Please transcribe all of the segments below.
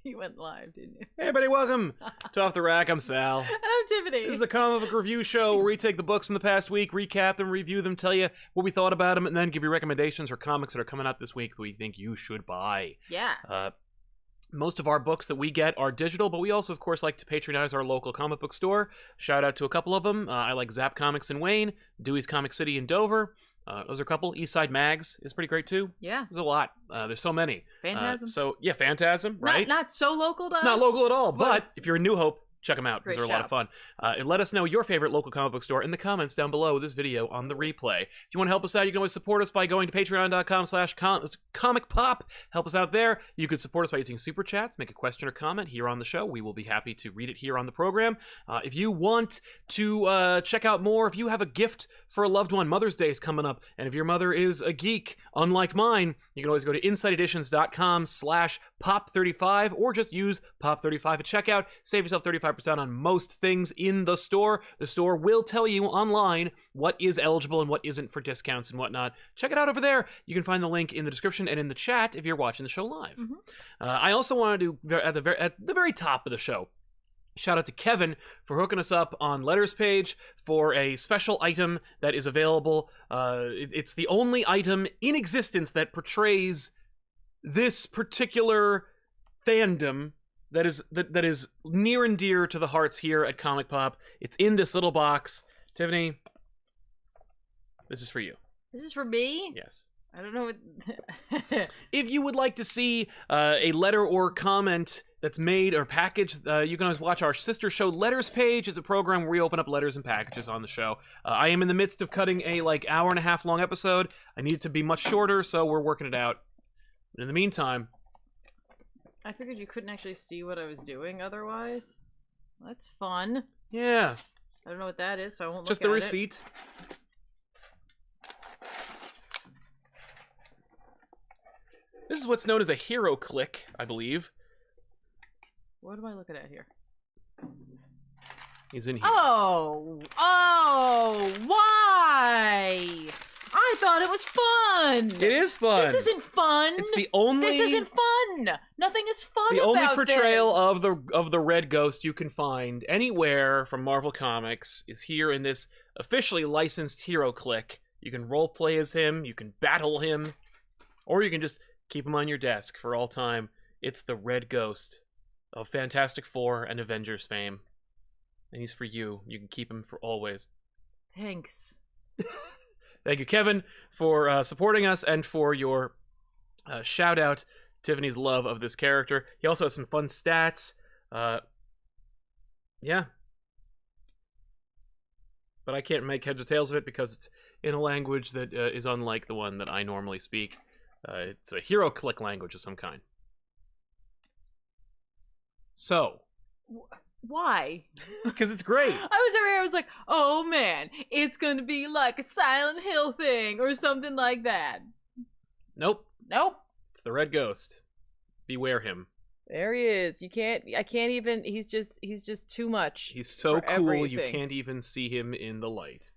You went live, didn't you? Hey everybody, welcome to Off the Rack. I'm Sal. And I'm Tiffany. This is a comic book review show where we take the books from the past week, recap them, review them, tell you what we thought about them, and then give you recommendations for comics that are coming out this week that we think you should buy. Yeah. Most of our books that we get are digital, but we also, of course, like to patronize our local comic book store. Shout out to a couple of them. I like Zap Comics in Wayne, Dewey's Comic City in Dover. Those are a couple. Eastside Mags is pretty great too. Yeah. There's a lot. There's so many. Phantasm. Phantasm, right? Not so local to us. It's not local at all, but if you're in New Hope, check them out because they're a lot of fun. And let us know your favorite local comic book store in the comments down below this video on the replay. If you want to help us out, you can always support us by going to patreon.com/ComicPOP. Help us out there. You could support us by using super chats, make a question or comment here on the show. We will be happy to read it here on the program. If you want to check out more, if you have a gift for a loved one, Mother's Day is coming up, and if your mother is a geek, unlike mine, you can always go to insideeditions.com/pop35 or just use pop35 at checkout. Save yourself 35% on most things in the store. The store will tell you online what is eligible and what isn't for discounts and whatnot. Check it out over there. You can find the link in the description and in the chat if you're watching the show live. I also want to do, at the very top of the show, shout out to Kevin for hooking us up on Letters page for a special item that is available. It's the only item in existence that portrays this particular fandom that is near and dear to the hearts here at Comic Pop. It's in this little box. Tiffany, this is for you. This is for me? Yes. I don't know what... If you would like to see a letter or comment that's made or packaged, you can always watch our sister show Letters page. It's a program where we open up letters and packages on the show. I am in the midst of cutting a hour and a half long episode. I need it to be much shorter, so we're working it out. But in the meantime... I figured you couldn't actually see what I was doing otherwise. That's fun. Yeah. I don't know what that is, so I won't Just look the at receipt. This is what's known as a hero click, I believe. What am I looking at here? He's in here. Oh, why? I thought it was fun. It is fun. This isn't fun. It's the only. This isn't fun. Nothing is fun. The only about portrayal this. of the Red Ghost you can find anywhere from Marvel Comics is here in this officially licensed hero click. You can role play as him. You can battle him, or you can just keep him on your desk for all time. It's the Red Ghost of Fantastic Four and Avengers fame, and he's for you. You can keep him for always. Thanks. Thank you, Kevin, for supporting us and for your shout out. Tiffany's love of this character. He also has some fun stats. Yeah. But I can't make heads or tails of it because it's in a language that is unlike the one that I normally speak. It's a hero click language of some kind. So. Why? Because it's great. I was like, oh man, it's gonna be like a Silent Hill thing or something like that. Nope. Nope. It's the Red Ghost. Beware him. There he is. I can't even, he's just too much. He's so cool everything. You can't even see him in the light.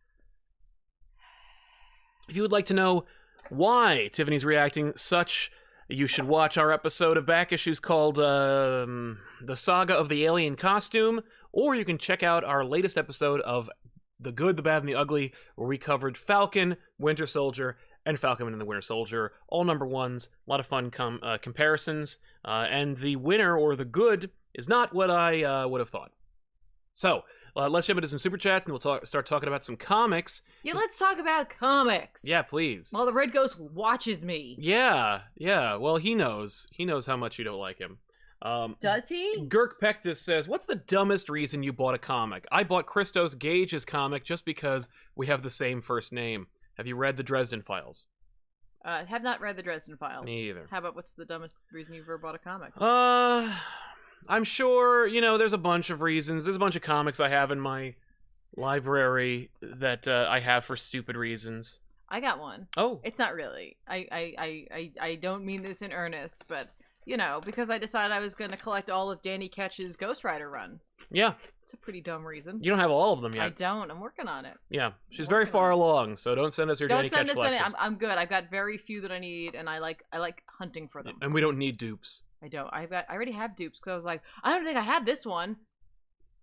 If you would like to know why Tiffany's reacting such, you should watch our episode of Back Issues called The Saga of the Alien Costume, or you can check out our latest episode of The Good, the Bad, and the Ugly, where we covered Falcon, Winter Soldier, and Falcon and the Winter Soldier, all #1s, a lot of fun comparisons, and the winner, or the good, is not what I would have thought. So, let's jump into some super chats, and we'll start talking about some comics. Yeah, let's talk about comics. Yeah, please. While the Red Ghost watches me. Yeah. Well, he knows. He knows how much you don't like him. Does he? Girk Pectus says, what's the dumbest reason you bought a comic? I bought Christos Gage's comic just because we have the same first name. Have you read the Dresden Files? Have not read the Dresden Files. Me either. How about what's the dumbest reason you've ever bought a comic? I'm sure, there's a bunch of reasons. There's a bunch of comics I have in my library that I have for stupid reasons. I got one. Oh. It's not really. I don't mean this in earnest, but, because I decided I was going to collect all of Danny Ketch's Ghost Rider run. Yeah. It's a pretty dumb reason. You don't have all of them yet. I don't. I'm working on it. Yeah. She's very far along, so don't send us your Danny Ketch collection. I'm good. I've got very few that I need, and I like hunting for them. And we don't need dupes. I don't. I already have dupes because I was like, I don't think I have this one.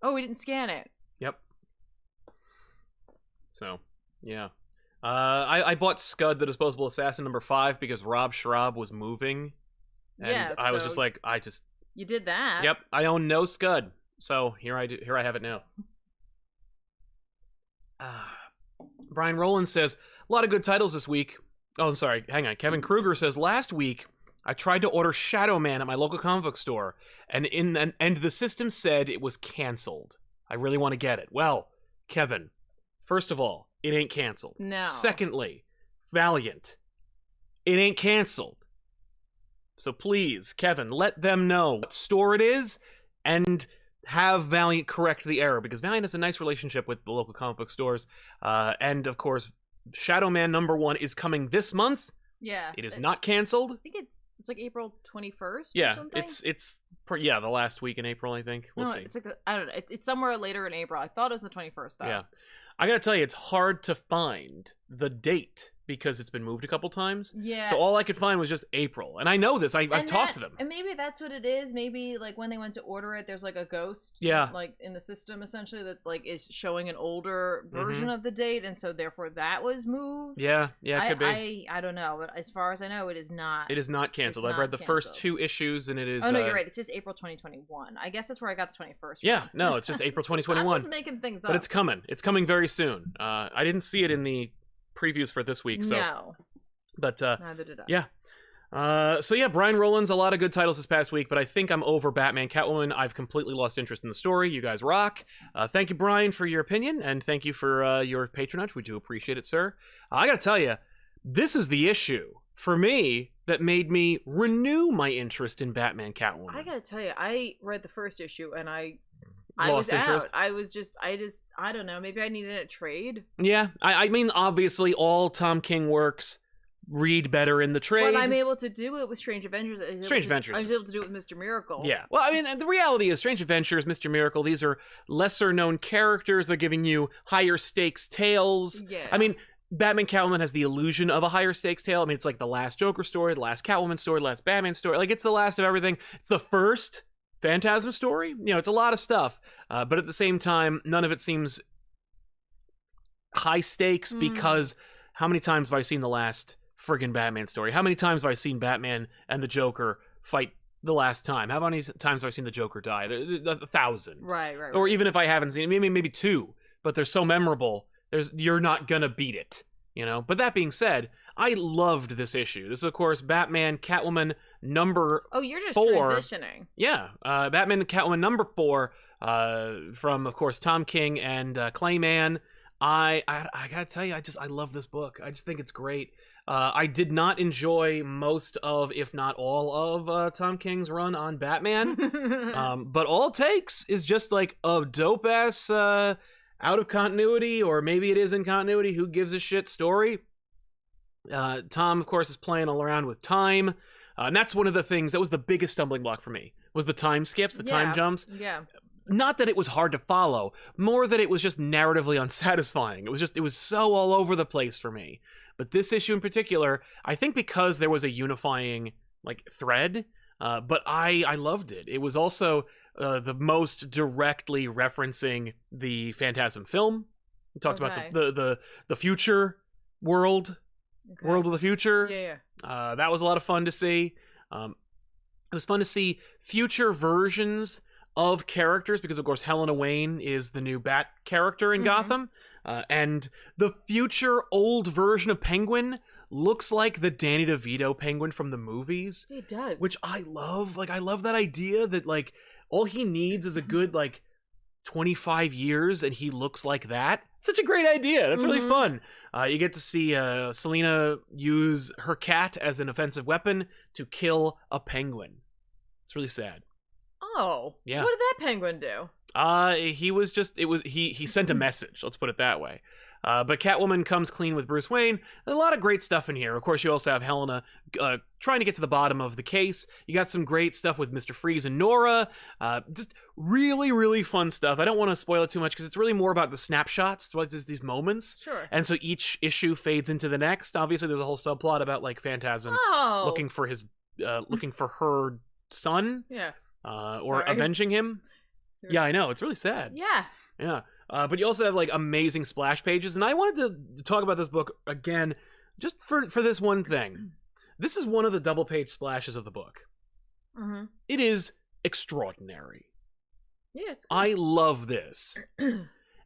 Oh, we didn't scan it. Yep. So, yeah. I bought Scud, the Disposable Assassin #5 because Rob Schraub was moving. And Yeah, I was so just like, you did that. Yep, I own no Scud. So here I have it now. Brian Rowland says, a lot of good titles this week. Oh, I'm sorry. Hang on. Kevin Kruger says, last week I tried to order Shadow Man at my local comic book store, and the system said it was canceled. I really want to get it. Well, Kevin, first of all, it ain't canceled. No. Secondly, Valiant, it ain't canceled. So please, Kevin, let them know what store it is and have Valiant correct the error, because Valiant has a nice relationship with the local comic book stores. And of course, Shadow Man #1 is coming this month. Yeah. It is not canceled. I think it's like April 21st. Yeah, or something? it's the last week in April, I think. We'll see. It's like I don't know. It's somewhere later in April. I thought it was the 21st though. Yeah. I gotta tell you, it's hard to find the date because it's been moved a couple times. Yeah. So all I could find was just April. And I know this. I've talked to them. And maybe that's what it is. Maybe like when they went to order it, there's like a ghost. Yeah. Like in the system essentially that like is showing an older version of the date, and so therefore that was moved. Yeah, it could be. I don't know, but as far as I know, it is not. It is not canceled. I've read the first 2 issues, and it is. Oh no, you're right. It's just April 2021. I guess that's where I got the 21st. Yeah, from. no, it's just April 2021. I'm just making things up. But it's coming. It's coming very soon. I didn't see it in the previews for this week, so. No. But neither did I. Yeah. So yeah, Brian Rowland's a lot of good titles this past week, but I think I'm over Batman Catwoman. I've completely lost interest in the story. You guys rock. Thank you, Brian, for your opinion, and thank you for your patronage. We do appreciate it, sir. I gotta tell you, this is the issue for me that made me renew my interest in Batman Catwoman. I gotta tell you, I read the first issue and I Lost was interest. out. I don't know. Maybe I needed a trade. Yeah, I mean, obviously, all Tom King works read better in the trade. But I'm able to do it with Strange Adventures. I was able to do it with Mr. Miracle. Yeah. Well, I mean, the reality is Strange Adventures, Mr. Miracle, these are lesser known characters. They're giving you higher stakes tales. Yeah. I mean, Batman Catwoman has the illusion of a higher stakes tale. I mean, it's like the last Joker story, the last Catwoman story, the last Batman story. Like, it's the last of everything. It's the first Phantasm story. You know, it's a lot of stuff. But at the same time, none of it seems high stakes because how many times have I seen the last friggin' Batman story? How many times have I seen Batman and the Joker fight the last time? How many times have I seen the Joker die? 1,000. Right. Or even if I haven't seen it, maybe 2, but they're so memorable, you're not gonna beat it, you know? But that being said, I loved this issue. This is, of course, Batman Catwoman #4. Oh, you're just transitioning. Yeah, Batman Catwoman #4 from, of course, Tom King and Clayman. I gotta tell you, I love this book. I just think it's great. I did not enjoy most of, if not all of, Tom King's run on Batman. But all it takes is just like a dope ass out of continuity, or maybe it is in continuity, who gives a shit story. Tom, of course, is playing around with time. And that's one of the things that was the biggest stumbling block for me, was the time skips, the time jumps. Yeah. Not that it was hard to follow, more that it was just narratively unsatisfying. It was so all over the place for me. But this issue in particular, I think because there was a unifying like thread, but I loved it. It was also the most directly referencing the Phantasm film. It talks about the future world. Okay. World of the future. Yeah. That was a lot of fun to see. It was fun to see future versions of characters, because of course Helena Wayne is the new Bat character in Gotham, and the future old version of Penguin looks like the Danny DeVito Penguin from the movies. It does. Which I love. Like, I love that idea that like all he needs is a good like 25 years and he looks like that. Such a great idea. That's really fun. You get to see Selina use her cat as an offensive weapon to kill a penguin. It's really sad. Oh. Yeah. What did that penguin do? He sent a message. Let's put it that way. But Catwoman comes clean with Bruce Wayne. A lot of great stuff in here. Of course, you also have Helena trying to get to the bottom of the case. You got some great stuff with Mr. Freeze and Nora. Just really, really fun stuff. I don't want to spoil it too much because it's really more about the snapshots, like just these moments. Sure. And so each issue fades into the next. Obviously, there's a whole subplot about like Phantasm looking for her son. Yeah. Or Sorry. avenging him. Yeah, I know. It's really sad. Yeah. Yeah. But you also have like amazing splash pages, and I wanted to talk about this book again, just for this one thing. This is one of the double page splashes of the book. Mm-hmm. It is extraordinary. Yeah, it's good. I love this,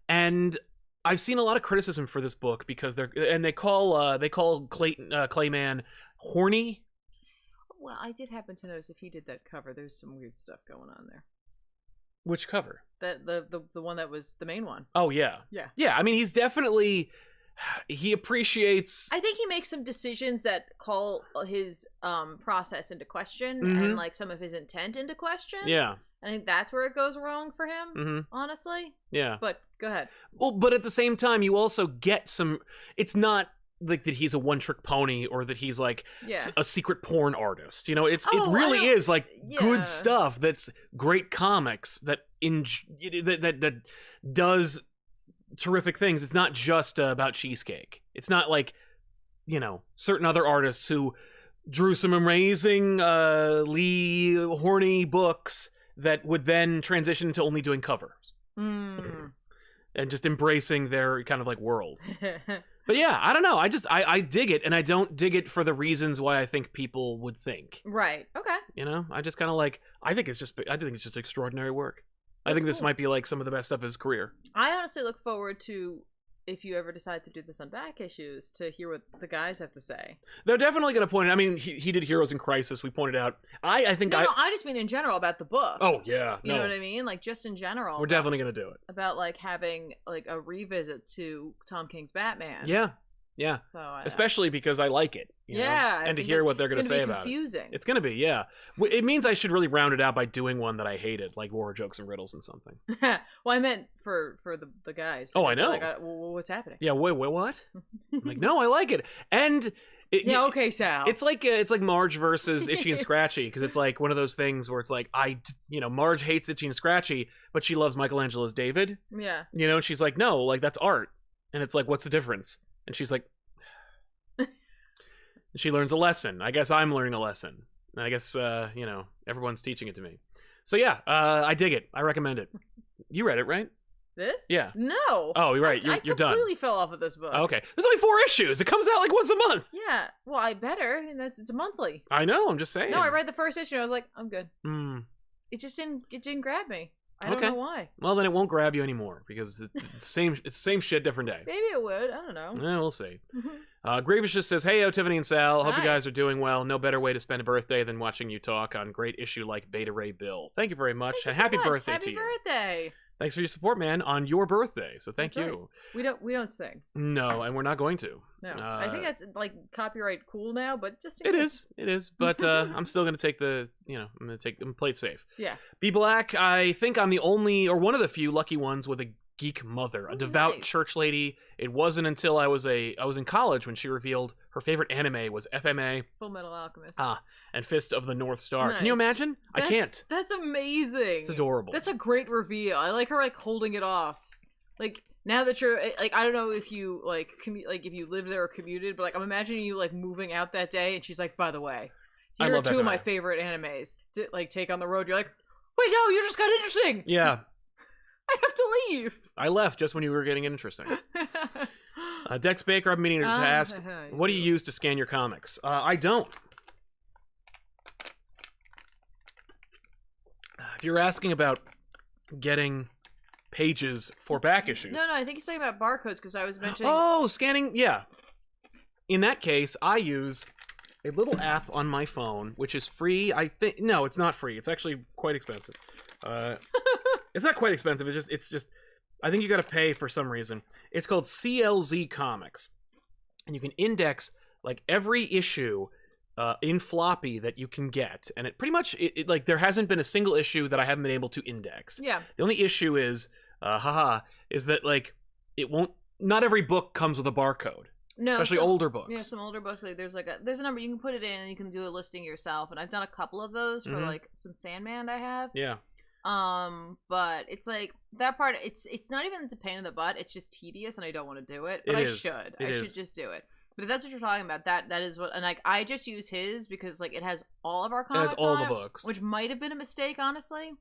and I've seen a lot of criticism for this book because they call Clayman horny. Well, I did happen to notice if he did that cover, there's some weird stuff going on there. Which cover? The one that was the main one. Oh yeah. Yeah. Yeah, I mean he's definitely he appreciates I think he makes some decisions that call his process into question Mhm. and like some of his intent into question. Yeah. I think that's where it goes wrong for him, Mhm. honestly. Yeah. But go ahead. Well, but at the same time you also get some it's not like that he's a one-trick pony or that he's like Yeah. a secret porn artist. You know, it Oh, really I don't- is like Yeah. good stuff that's great comics that that does terrific things. It's not just about cheesecake. It's not like, you know, certain other artists who drew some amazingly horny books that would then transition to only doing covers Mm. and just embracing their kind of like world. But yeah, I don't know. I dig it, and I don't dig it for the reasons why I think people would think. Right. Okay. You know, I just kind of like. I think it's just extraordinary work. I That's think this cool. might be like some of the best stuff of his career. I honestly look forward to, if you ever decide to do this on back issues, to hear what the guys have to say. They're definitely going to point. I mean, he did Heroes in Crisis. We pointed out. I think No, I just mean in general about the book. Oh yeah, You know what I mean? Like just in general. We're definitely going to do it. about like having like a revisit to Tom King's Batman. Yeah, yeah. So Especially because I like it. You know? yeah, I And to think hear what they're going to it's gonna say be about it. confusing. It's going to be, yeah. It means I should really round it out by doing one that I hated, like War Jokes and Riddles and something. Well, I meant for the guys. Oh, I know. Like, what's happening? Yeah, wait, what? I'm like, no, I like it. And Yeah, okay, Sal. it's like Marge versus Itchy and Scratchy, because it's like one of those things where it's like Marge hates Itchy and Scratchy, but she loves Michelangelo's David. Yeah. You know, and she's like, no, like that's art. And it's like, what's the difference? And she's like, she learns a lesson. I guess I'm learning a lesson. And I guess everyone's teaching it to me. So yeah, I dig it. I recommend it. You read it, right? This? Yeah. No. Oh, you're right. You're done. I completely fell off of this book. Okay. There's only 4 issues. It comes out like once a month. Yeah. Well, I better. And it's a monthly. I know. I'm just saying. No, I read the first issue. And I was like, I'm good. It just didn't grab me. I don't Okay. know why. Well, then it won't grab you anymore because it's the same. It's the same shit, different day. Maybe it would. I don't know. Yeah, we'll see. Gravis just says, "Hey, Tiffany and Sal. Hope you Hi. guys are doing well. No better way to spend a birthday than watching you talk on great issue like Beta Ray Bill. Thank you very much, Thank you and so happy much. birthday Happy to you. birthday. Thanks for your support, man, on your birthday. So thank That's you. right. We don't sing. No, and we're not going to. No. I think that's like copyright cool now, but just in It case. is. But I'm still gonna take I'm gonna play it safe. Yeah. Be Black. I think I'm the only or one of the few lucky ones with a geek mother, a devout nice. church lady. It wasn't until I was in college when she revealed her favorite anime was FMA. Full Metal Alchemist. And Fist of the North Star. Can you Nice. imagine? I can't. That's amazing. It's adorable. That's a great reveal. I like her like holding it off. Like now that you're like, I don't know if you like commute, like if you lived there or commuted, but like I'm imagining you like moving out that day, and she's like, by the way, I here are love two of my FMA. favorite animes to like take on the road. You're like, wait, no, you just got interesting. Yeah, I have to leave. I left just when you were getting interesting. Dex Baker, I'm meaning to ask, what do you use to scan your comics? I don't. If you're asking about getting pages for back issues. No, I think he's talking about barcodes because I was mentioning. Oh, scanning, yeah. In that case, I use a little app on my phone, which is free. I think no, it's not free. It's actually quite expensive. It's not quite expensive. It's just. I think you got to pay for some reason. It's called CLZ Comics, and you can index like every issue in floppy that you can get, and it pretty much like there hasn't been a single issue that I haven't been able to index. Yeah. The only issue is, is that like it won't. Not every book comes with a barcode. No, Especially older books. Yeah, some older books. Like there's a number you can put it in, and you can do a listing yourself. And I've done a couple of those for like some Sandman I have. Yeah. But it's like that part. It's not even a pain in the butt. It's just tedious, and I don't want to do it. But I should. I should just do it. But if that's what you're talking about, that is what, and like I just use his because like it has all of our It comics has all on the it, books. which might have been a mistake, honestly,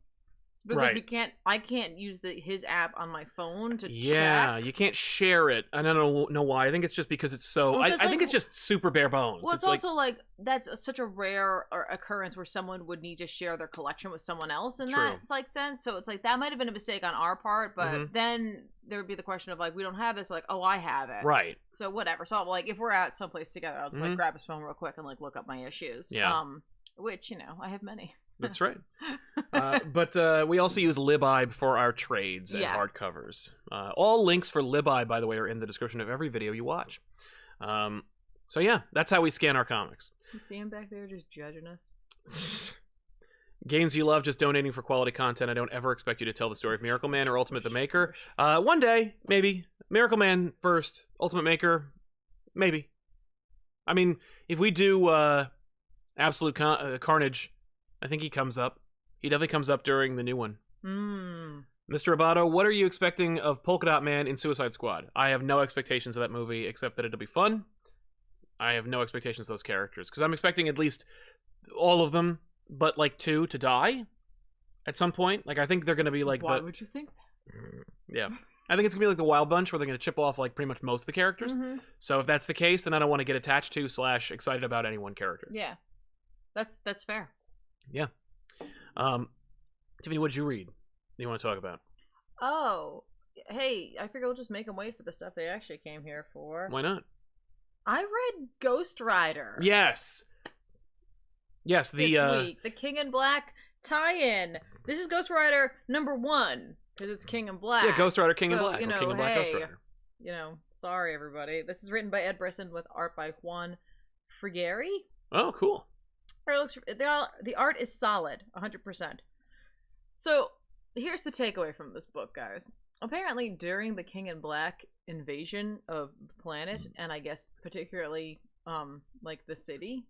because Right. I can't use his app on my phone to Yeah, check. you can't share it. I don't know why. I think it's just because it's so. Well, 'cause, I like, think it's just super bare bones. Well, it's like, also like that's such a rare occurrence where someone would need to share their collection with someone else in True. that like sense. So it's like that might have been a mistake on our part, but Mhm. then there would be the question of like we don't have this. Like, oh, I have it. right. So whatever. So like if we're out someplace together, I'll just like Mhm. grab his phone real quick and like look up my issues. Yeah. Which I have many. That's right. But we also use LibEye for our trades and Yeah. hardcovers. All links for LibEye, by the way, are in the description of every video you watch. So yeah, that's how we scan our comics. You see him back there just judging us. Games you love, just donating for quality content. I don't ever expect you to tell the story of Miracle Man or Ultimate the Maker. One day, maybe. Miracle Man first. Ultimate Maker, maybe. I mean, if we do Absolute Carnage, I think he comes up. He definitely comes up during the new one. Mr. Abato, what are you expecting of Polka Dot Man in Suicide Squad? I have no expectations of that movie except that it'll be fun. I have no expectations of those characters because I'm expecting at least all of them, but like 2 to die at some point. Like I think they're going to be like Why would you think? Yeah. I think it's going to be like the Wild Bunch where they're going to chip off like pretty much most of the characters. So if that's the case, then I don't want to get attached to / excited about any one character. Yeah. That's fair. Yeah. Tiffany, what did you read that you want to talk about? Oh, hey, I figure we'll just make them wait for the stuff they actually came here for. Why not? I read Ghost Rider. Yes. Yes, this week. The King in Black tie-in. This is Ghost Rider #1, because it's King in Black. Yeah, Ghost Rider King in So, Black. Or King in Black Ghost Rider. Sorry, everybody. This is written by Ed Brisson with art by Juan Frigeri. Oh, cool. The art is solid, 100%. So, here's the takeaway from this book, guys. Apparently, during the King in Black invasion of the planet, and I guess particularly, like the city,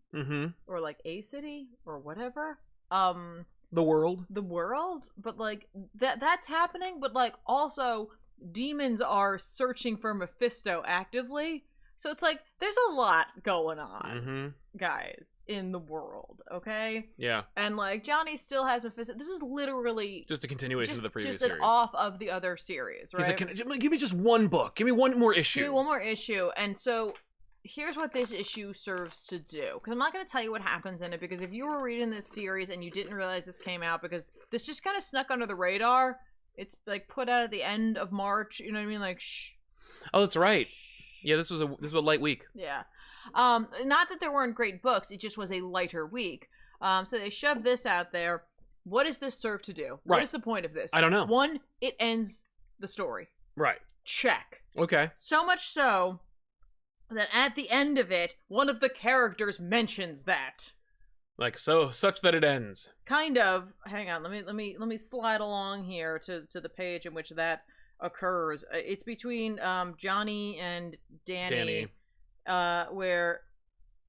or like a city, or whatever, the world, but like that's happening, but like also demons are searching for Mephisto actively, so it's like there's a lot going on, guys, in the world, okay? Yeah. And like Johnny still has Mephisto. This is literally just a continuation of the previous series. Just an off of the other series, right? He's like, give me just one book. Give me one more issue. Give me one more issue. And so here's what this issue serves to do. Because I'm not going to tell you what happens in it, because if you were reading this series and you didn't realize this came out, because this just kind of snuck under the radar. It's like put out at the end of March. You know what I mean? Like, shh. Oh, that's right. Yeah, this was a light week. Yeah. Not that there weren't great books, it just was a lighter week. So they shoved this out there. What does this serve to do? Right. What is the point of this? I don't know. 1, it ends the story. Right. Check. Okay. So much so that at the end of it, one of the characters mentions that. Like such that it ends. Kind of. Hang on, let me slide along here to the page in which that occurs. It's between Johnny and Danny. Where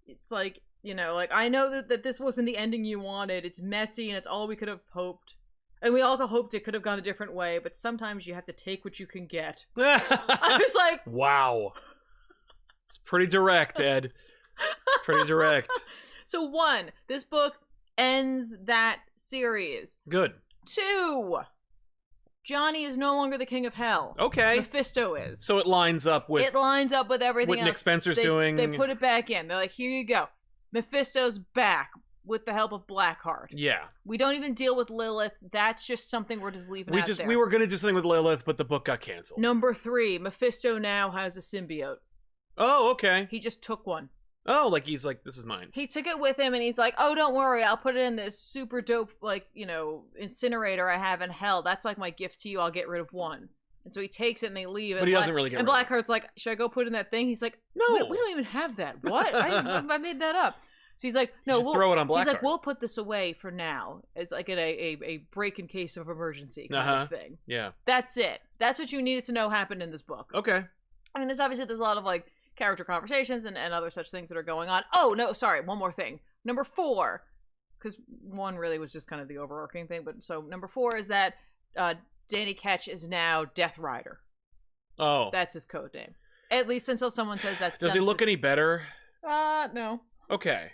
it's like, like, I know that this wasn't the ending you wanted. It's messy and it's all we could have hoped. And we all hoped it could have gone a different way, but sometimes you have to take what you can get. I was like, wow. It's pretty direct, Ed. Pretty direct. So 1, this book ends that series. Good. 2, Johnny is no longer the king of hell. Okay. Mephisto is. So it lines up with everything what else. Nick Spencer's doing. They put it back in. They're like, here you go. Mephisto's back with the help of Blackheart. Yeah. We don't even deal with Lilith. That's just something we're just leaving out there. We were going to do something with Lilith, but the book got canceled. #3, Mephisto now has a symbiote. Oh, okay. He just took one. Oh, like he's like, this is mine. He took it with him and he's like, oh, don't worry, I'll put it in this super dope, like, incinerator I have in hell. That's like my gift to you. I'll get rid of one. And so he takes it and they leave. But he doesn't really get rid of it. And Blackheart's like, should I go put it in that thing? He's like, no, we don't even have that. What? I made that up. So he's like, no, we'll throw it on Blackheart. He's like, we'll put this away for now. It's like a break in case of emergency kind of thing. Yeah. That's it. That's what you needed to know happened in this book. Okay. I mean, there's a lot of like character conversations and other such things that are going on. Oh, no, sorry, one more thing. #4, because 1 really was just kind of the overarching thing, but so #4 is that Danny Ketch is now Death Rider. Oh. That's his code name. At least until someone says that. Does he look any better? No. Okay.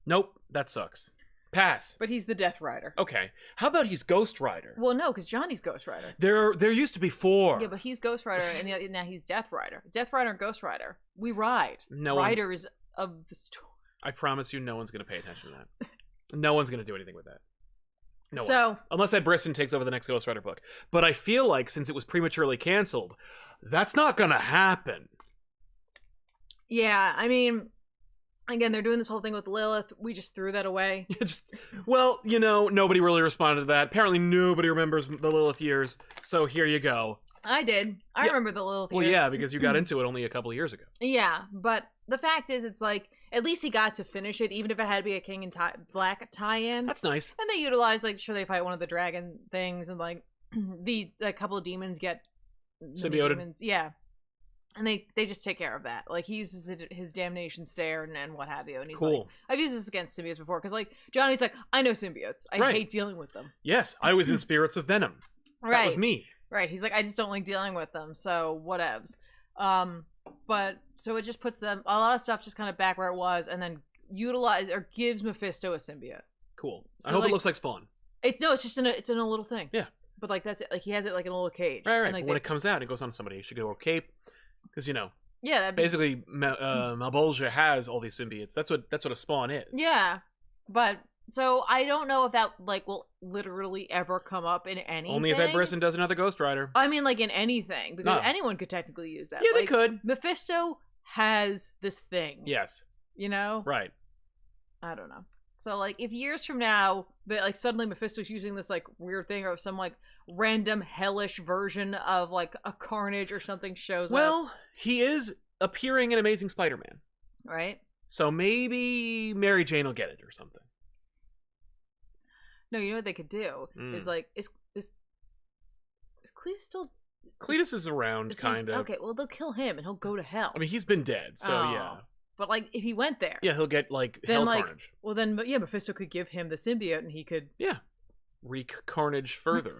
Nope, that sucks. Pass. But he's the Death Rider. Okay. How about he's Ghost Rider? Well, no, because Johnny's Ghost Rider. There used to be 4. Yeah, but he's Ghost Rider, and now he's Death Rider. Death Rider and Ghost Rider. We ride. No Riders of the story. I promise you, no one's going to pay attention to that. No one's going to do anything with that. No so, one. Unless Ed Brisson takes over the next Ghost Rider book. But I feel like since it was prematurely canceled, that's not going to happen. Yeah, I mean, again, they're doing this whole thing with Lilith. We just threw that away. Well, nobody really responded to that. Apparently nobody remembers the Lilith years. So here you go. I did. I remember the Lilith years. Well, yeah, because you got into it only a couple of years ago. Yeah, but the fact is, it's like, at least he got to finish it, even if it had to be a King and Black tie-in. That's nice. And they utilized, like, sure, they fight one of the dragon things, and, like, a couple of demons get symbioted. Demons. Yeah. And they just take care of that. Like, he uses his damnation stare and what have you. And he's cool. Like, I've used this against symbiotes before, because, like, Johnny's like, I know symbiotes. I hate dealing with them. Yes, I was in Spirits of Venom. That was me. Right. He's like, I just don't like dealing with them, so whatevs. But so it just puts them, a lot of stuff just kind of back where it was, and then gives Mephisto a symbiote. Cool. So, I hope it looks like Spawn. It's just in a little thing. Yeah. But like that's it. Like he has it like in a little cage. Right. And, like, when it comes out, it goes on somebody. It should go a cape, because Yeah. Basically, Malbolgia has all these symbiotes. That's what a Spawn is. Yeah, but. So I don't know if that like will literally ever come up in anything. Only if Ed Brisson does another Ghost Rider. I mean, like in anything, because anyone could technically use that. Yeah, like, they could. Mephisto has this thing. Yes. Right. I don't know. So like, if years from now, that like suddenly Mephisto's using this like weird thing, or some like random hellish version of like a Carnage or something shows up. Well, he is appearing in Amazing Spider-Man. Right. So maybe Mary Jane will get it or something. No, you know what they could do is like is Cletus still? Cletus is around, kind of. Okay, well they'll kill him and he'll go to hell. I mean, he's been dead, so yeah. But like, if he went there, yeah, he'll get like then, hell like, carnage. Well, then yeah, Mephisto could give him the symbiote, and he could wreak carnage further.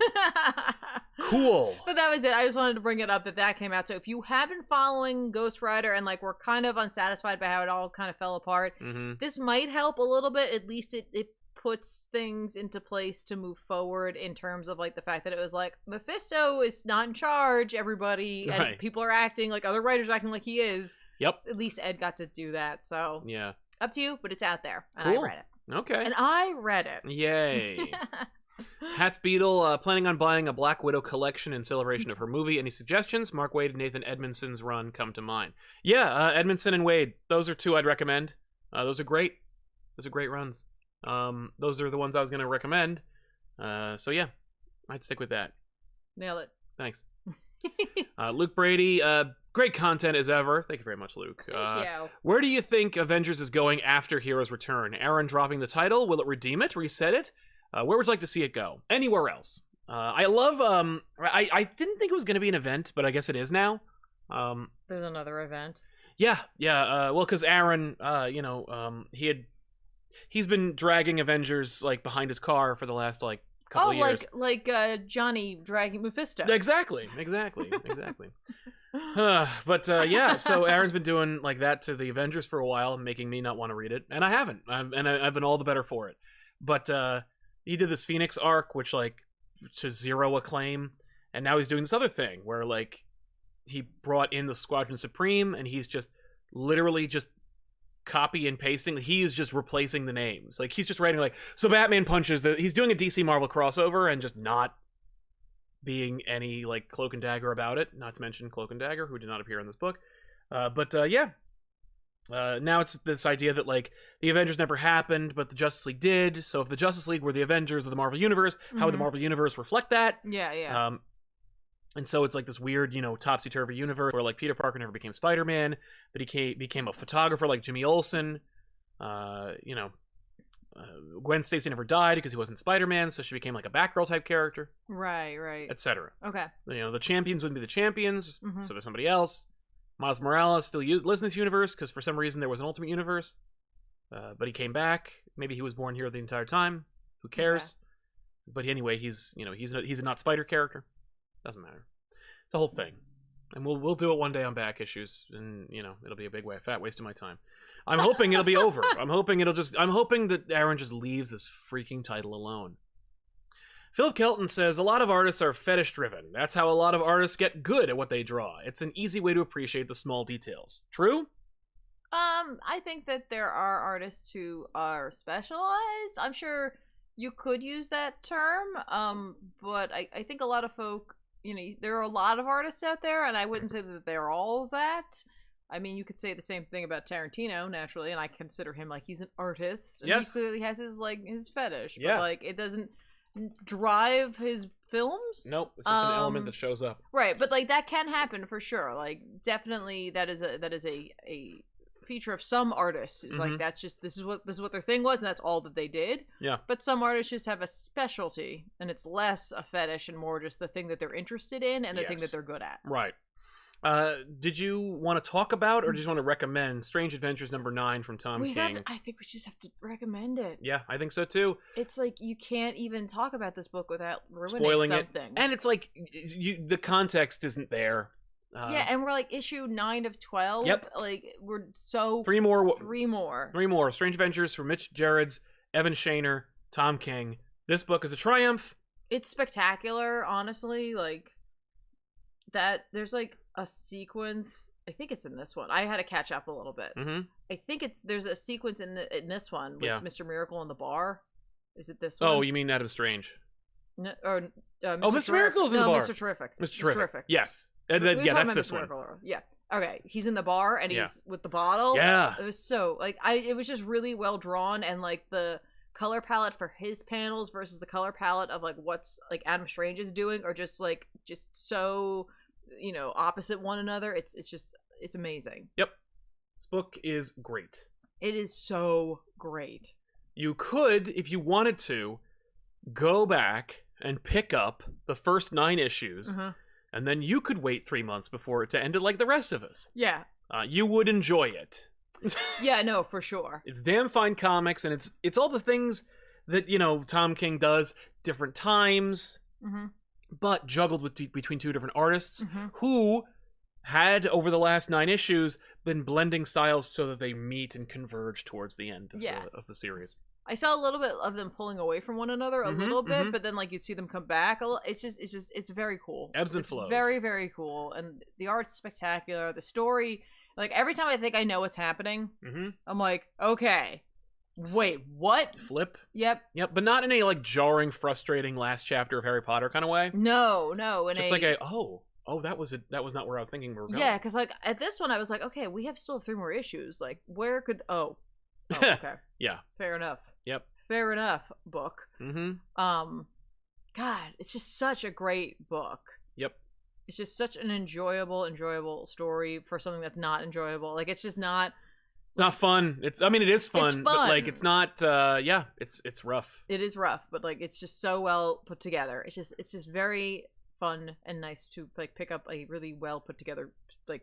Cool. But that was it. I just wanted to bring it up that came out. So if you have been following Ghost Rider and like we're kind of unsatisfied by how it all kind of fell apart, this might help a little bit. At least it puts things into place to move forward in terms of like the fact that it was like Mephisto is not in charge, everybody, and people are acting like other writers are acting like he is. Yep. At least Ed got to do that. So yeah, up to you, but it's out there, and cool. I read it. Okay. And I read it. Yay. Hats Beetle planning on buying a Black Widow collection in celebration of her movie. Any suggestions? Mark Waid and Nathan Edmondson's run come to mind. Yeah, Edmondson and Waid. Those are two I'd recommend. Those are great. Those are great runs. Those are the ones I was going to recommend. So yeah, I'd stick with that. Nail it. Thanks. Luke Brady, great content as ever. Thank you very much, Luke. Thank you. Where do you think Avengers is going after Heroes Return? Aaron dropping the title? Will it redeem it? Reset it? Where would you like to see it go? Anywhere else? I love, I didn't think it was going to be an event, but I guess it is now. There's another event. Yeah. Well, because Aaron, he's been dragging Avengers like behind his car for the last like couple of years. like Johnny dragging Mephisto. Exactly. But yeah, so Aaron's been doing like that to the Avengers for a while, making me not want to read it, and I haven't. I've been all the better for it. But he did this Phoenix arc, which like to zero acclaim, and now he's doing this other thing where like he brought in the Squadron Supreme, and he's just literally just copy and pasting. He's just replacing the names. Like he's just writing like, so Batman punches he's doing a DC Marvel crossover and just not being any like Cloak and Dagger about it. Not to mention Cloak and Dagger, who did not appear in this book. Now it's this idea that like the Avengers never happened, but the Justice League did. So if the Justice League were the Avengers of the Marvel Universe, how would the Marvel Universe reflect that? Yeah. And so it's like this weird, topsy-turvy universe where like Peter Parker never became Spider-Man, but he became a photographer like Jimmy Olsen. Gwen Stacy never died because he wasn't Spider-Man, so she became like a Batgirl type character. Right. Etc. Okay. The champions wouldn't be the champions, so there's somebody else. Miles Morales still lives in this universe because for some reason there was an Ultimate Universe, but he came back. Maybe he was born here the entire time. Who cares? Okay. But anyway, he's a not Spider character. Doesn't matter. It's a whole thing. And we'll do it one day on back issues, and it'll be a big fat waste of my time. I'm hoping it'll be over. I'm hoping that Aaron just leaves this freaking title alone. Philip Kelton says, a lot of artists are fetish driven. That's how a lot of artists get good at what they draw. It's an easy way to appreciate the small details. True? I think that there are artists who are specialized. I'm sure you could use that term. But I think a lot of folk, there are a lot of artists out there, and I wouldn't say that they're all that. I mean, you could say the same thing about Tarantino, naturally, and I consider him he's an artist. And yes. He clearly has his fetish. Yeah. But it doesn't drive his films. Nope, it's just an element that shows up. Right, but that can happen for sure. Definitely that is a feature of some artists. Is that's just this is what their thing was, and that's all that they did. Yeah. But some artists just have a specialty, and it's less a fetish and more just the thing that they're interested in and the thing that they're good at. Right. Did you want to talk about, or just want to recommend Strange Adventures #9 from Tom King? I think we just have to recommend it. Yeah, I think so too. It's you can't even talk about this book without ruining spoiling something. It. And it's the context isn't there. Yeah, and we're issue 9 of 12. Yep. We're so... Three more. Strange Adventures from Mitch Gerrits, Evan Shaner, Tom King. This book is a triumph. It's spectacular, honestly. There's a sequence. I think it's in this one. I had to catch up a little bit. Mm-hmm. I think there's a sequence in this one with Mr. Miracle in the bar. Is it this one? Oh, you mean Adam Strange? No, or Mr. Miracle's in the bar. Mr. Terrific. Mr. Terrific. Yes. That's this one. Yeah. Okay. He's in the bar and he's with the bottle. Yeah. It was so it was just really well drawn, and the color palette for his panels versus the color palette of what's Adam Strange is doing are just so opposite one another. It's amazing. Yep. This book is great. It is so great. You could, if you wanted to, go back and pick up the first 9 issues, and then you could wait 3 months before it ended like the rest of us. Yeah. You would enjoy it. Yeah, no, for sure. It's damn fine comics, and it's all the things that, Tom King does, different times, but juggled between 2 different artists who had, over the last 9 issues, been blending styles so that they meet and converge towards the end of the series. I saw a little bit of them pulling away from one another a little bit, but then you'd see them come back. It's very cool. Ebbs and flows. Very, very cool. And the art's spectacular. The story, every time I think I know what's happening, I'm like, okay, wait, what? Flip? Yep. But not in a jarring, frustrating last chapter of Harry Potter kind of way. No. Just that was not where I was thinking we were going. Yeah, because at this one I was like, okay, we still have 3 more issues. Where could okay. Yeah. Fair enough. Yep. Fair enough, book. God, it's just such a great book. Yep. It's just such an enjoyable story for something that's not enjoyable. It's just not... It's not fun. It is fun. It's fun. But it's not it's rough. It is rough, but it's just so well put together. It's just very fun and nice to pick up a really well put together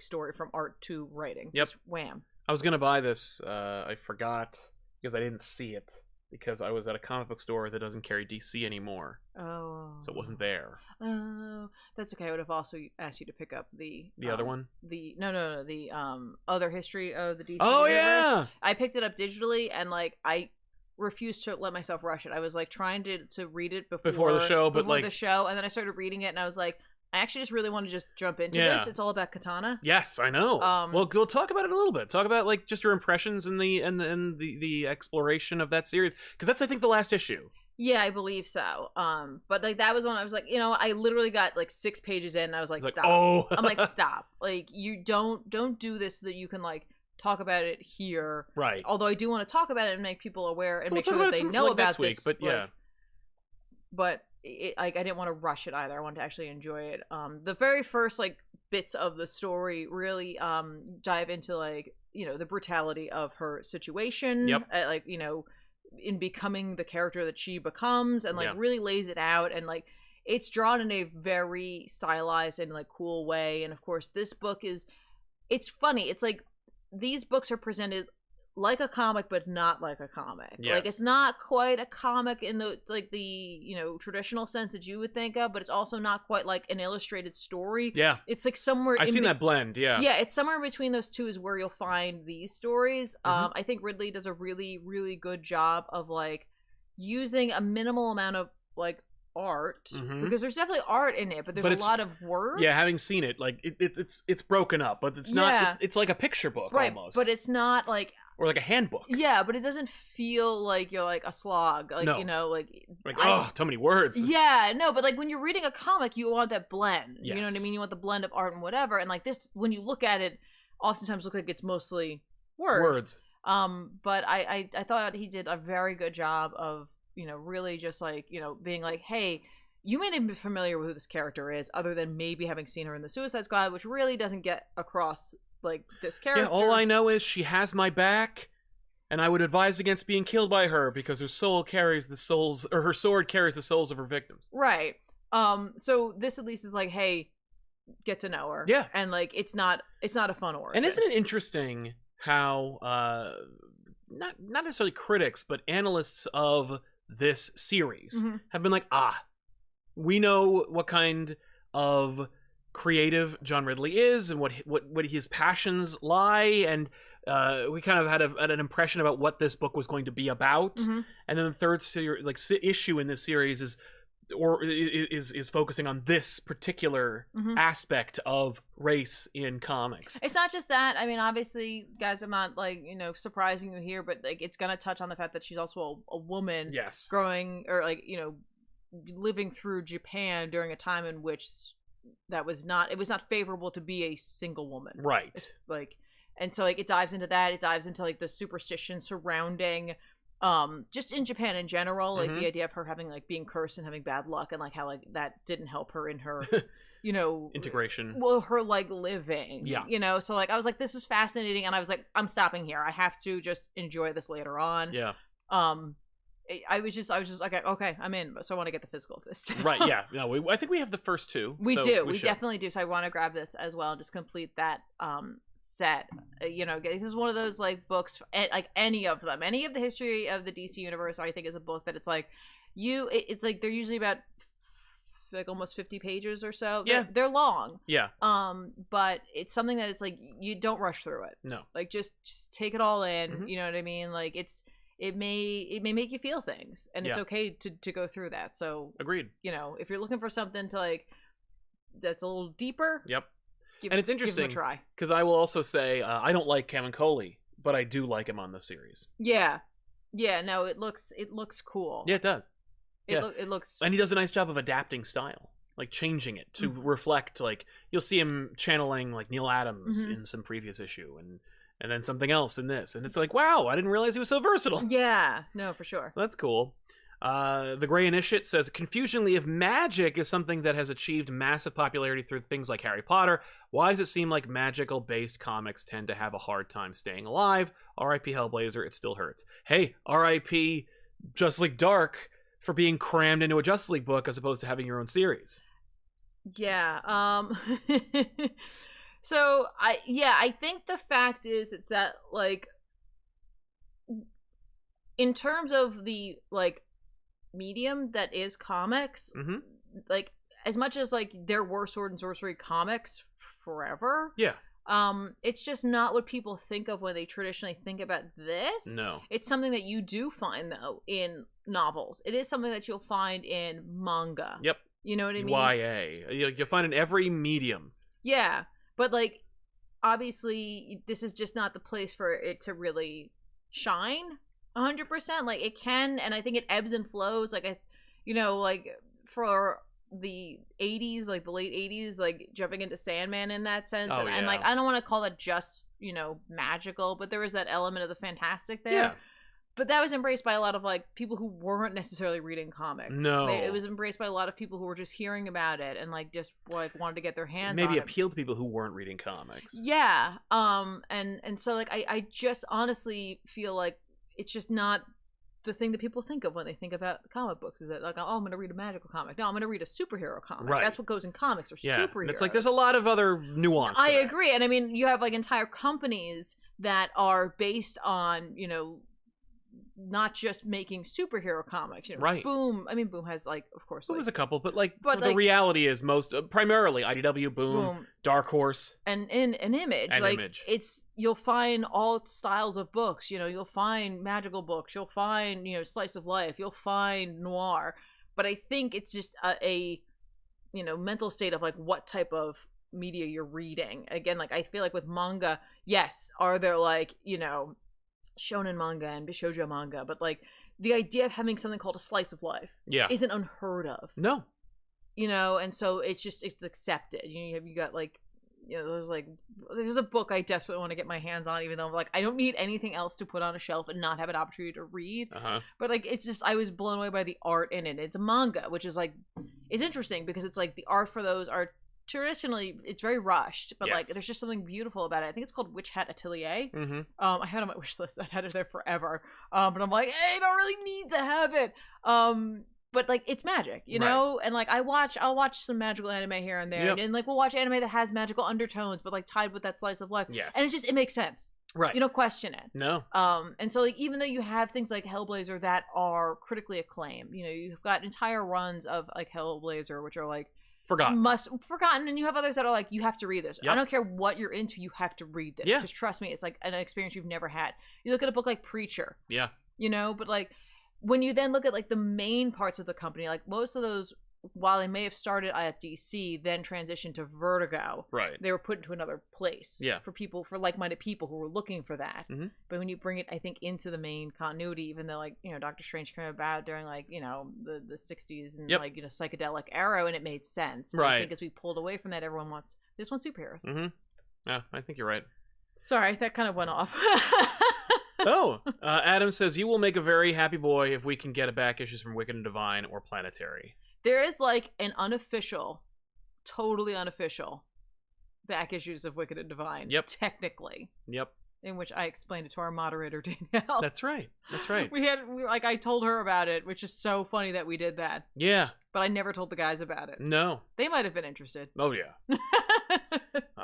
story from art to writing. Yep. Just wham. I was gonna buy this. I forgot because I didn't see it because I was at a comic book store that doesn't carry DC anymore. Oh. So it wasn't there. Oh, that's okay. I would have also asked you to pick up the other one. The other history of the DC. Oh universe. Yeah. I picked it up digitally, and I refused to let myself rush it. I was trying to read it before the show, and then I started reading it, and I was like, I actually just really want to just jump into this. It's all about Katana. Yes, I know. Well, we'll talk about it a little bit. Talk about just your impressions and the exploration of that series, because that's I think the last issue. Yeah, I believe so. But that was when I was like, I literally got 6 pages in, and I was like, stop. Oh. I'm like, stop. You don't do this so that you can talk about it here. Right. Although I do want to talk about it and make people aware and make sure that they know about this. But yeah. But I didn't want to rush it either. I wanted to actually enjoy it. The very first bits of the story really dive into the brutality of her situation. Yep. In becoming the character that she becomes, and really lays it out, and it's drawn in a very stylized and cool way. And of course, this book it's funny. It's these books are presented like a comic, but not like a comic. Yes. Like, it's not quite a comic in the traditional sense that you would think of, but it's also not quite like an illustrated story. Yeah. It's like somewhere I've seen that blend, yeah. Yeah, it's somewhere in between those two is where you'll find these stories. I think Ridley does a really, really good job of like using a minimal amount of like art, because there's definitely art in it, but there's a lot of words. Yeah, having seen it, like it's broken up, but it's not. It's like a picture book, right, almost. But it's not like, or like a handbook. Yeah, but it doesn't feel like you're like a slog, like too many words. Yeah, no, but like when you're reading a comic, you want that blend. Yes. You know what I mean? You want the blend of art and whatever. And like this, when you look at it, oftentimes look like it's mostly words. But I thought he did a very good job of really just like being like, hey, you may not be familiar with who this character is, other than maybe having seen her in the Suicide Squad, which really doesn't get across like this character. Yeah, all I know is she has my back, and I would advise against being killed by her because her sword carries the souls of her victims. Right. So this at least is like, hey, get to know her. Yeah. And like it's not a fun origin. And isn't it interesting how not necessarily critics, but analysts of this series have been like, we know what kind of creative John Ridley is and what his passions lie, and we kind of had an impression about what this book was going to be about. And then the third issue in this series is focusing on this particular aspect of race in comics. It's not just that. I mean, obviously, guys, I'm not like surprising you here, but like it's gonna touch on the fact that she's also a woman. Yes. Growing or like living through Japan during a time in which it was not favorable to be a single woman. Right. Like, and so like it dives into that. It dives into like the superstition surrounding just in Japan in general, like the idea of her having like being cursed and having bad luck, and like how like that didn't help her in her integration. Well, her like living. Yeah. So like I was like, this is fascinating, and I was like, I'm stopping here. I have to just enjoy this later on. Yeah. I was just like, okay, I'm in. So I want to get the physical of this too. Right. Yeah. No, I think we have the first two. We definitely do. So I want to grab this as well and just complete that set. This is one of those like books, like any of them, any of the history of the DC universe. I think is a book that it's like it's like they're usually about like almost 50 pages or so. Yeah. They're long. Yeah. But it's something that it's like you don't rush through it. No. Like just take it all in. You know what I mean? Like it may make you feel things, and it's okay to go through that. So agreed. If you're looking for something to like that's a little deeper. Yep. And it's interesting give him a try, because I will also say I don't like Kevin Coley, but I do like him on the series. Yeah. No, it looks cool. Yeah, it does. It looks, and he does a nice job of adapting style, like changing it to reflect. Like you'll see him channeling like Neil Adams in some previous issue, and then something else in this, and it's like, wow, I didn't realize he was so versatile. Yeah, no, for sure. So that's cool. The Gray Initiate says, confusingly, if magic is something that has achieved massive popularity through things like Harry Potter, why does it seem like magical-based comics tend to have a hard time staying alive? R.I.P. Hellblazer, it still hurts. Hey, R.I.P. Justice League Dark for being crammed into a Justice League book as opposed to having your own series. Yeah, So I think the fact is it's that like in terms of the like medium that is comics, like as much as like there were sword and sorcery comics forever, it's just not what people think of when they traditionally think about this. No, it's something that you do find though in novels. It is something that you'll find in manga. Yep. You know what I mean? YA. You'll find in every medium. Yeah. But, like, obviously, this is just not the place for it to really shine 100%. Like, it can, and I think it ebbs and flows. Like, like, for the 80s, like, the late 80s, like, jumping into Sandman in that sense. And, like, I don't want to call it just, magical, but there was that element of the fantastic there. Yeah. But that was embraced by a lot of, like, people who weren't necessarily reading comics. No. It was embraced by a lot of people who were just hearing about it and, like, just, like, wanted to get their hands on it. Maybe appealed to people who weren't reading comics. Yeah. And so, like, I just honestly feel like it's just not the thing that people think of when they think about comic books. Is that like, oh, I'm going to read a magical comic. No, I'm going to read a superhero comic. Right. That's what goes in comics, or superheroes. And it's like there's a lot of other nuance to I that. agree. And I mean, you have like entire companies that are based on, you know, not just making superhero comics, you know, right? Boom. I mean, Boom has like, of course, Boom like, has a couple, but the reality is most primarily IDW, Boom, Dark Horse, and Image. It's you'll find all styles of books. You know, you'll find magical books, you'll find, you know, slice of life, you'll find noir. But I think it's just a you know, mental state of like what type of media you're reading. Again, like I feel like with manga, yes, are there like, you know, shonen manga and bishoujo manga, but like the idea of having something called a slice of life isn't unheard of. No. You know, and so it's accepted. You know, you got like, you know, there's a book I desperately want to get my hands on, even though like I don't need anything else to put on a shelf and not have an opportunity to read. But like it's just, I was blown away by the art in it. It's a manga, which is like, it's interesting because it's like the art for those are traditionally, it's very rushed, but like there's just something beautiful about it. I think it's called Witch Hat Atelier. I had it on my wish list. I've had it there forever, but I'm like, hey, I don't really need to have it. But like it's magic, you know. And like I'll watch some magical anime here and there, and like we'll watch anime that has magical undertones, but like tied with that slice of life. And it's just, it makes sense. Right. You don't question it. No. And so like even though you have things like Hellblazer that are critically acclaimed, you know, you've got entire runs of like Hellblazer which are like forgotten, and you have others that are like, you have to read this. I don't care what you're into, you have to read this, because trust me, it's like an experience you've never had. You look at a book like Preacher, you know, but like when you then look at like the main parts of the company, like most of those, while they may have started at DC, then transitioned to Vertigo, they were put into another place for people, for like-minded people who were looking for that. But when you bring it, I think, into the main continuity, even though like, you know, Doctor Strange came about during like, you know, the 60s and like, you know, psychedelic era, and it made sense. But I think as we pulled away from that, everyone wants superheroes. Yeah, I think you're right. Sorry, that kind of went off. Adam says, you will make a very happy boy if we can get a back issues from Wicked and Divine or Planetary. There is like an unofficial, totally unofficial back issues of Wicked and Divine. Technically. In which I explained it to our moderator, Danielle. That's right. I told her about it, which is so funny that we did that. Yeah. But I never told the guys about it. No. They might have been interested. Oh, yeah.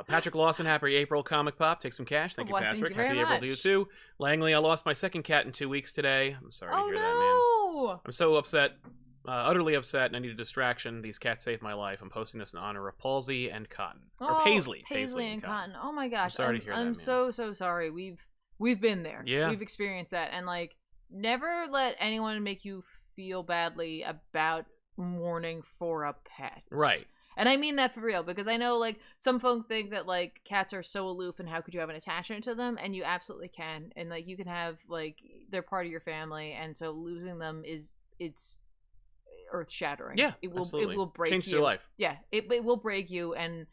Patrick Lawson, happy April, Comic Pop. Take some cash. Thank you, Patrick. Thank you very happy much. April to you, too. Langley, I lost my second cat in 2 weeks today. I'm sorry to hear that, man. I'm so upset. Utterly upset, and I need a distraction. These cats saved my life. I'm posting this in honor of Palsy and Cotton. Or Paisley. Paisley and Cotton. Oh my gosh. I'm sorry to hear that, I'm so sorry. We've been there. Yeah. We've experienced that. And like, never let anyone make you feel badly about mourning for a pet. Right. And I mean that for real, because I know like some folk think that like cats are so aloof and how could you have an attachment to them, and you absolutely can. And like you can have like, they're part of your family, and so losing them it's earth-shattering. Yeah, it will break Change you. your life. Yeah, it will break you, and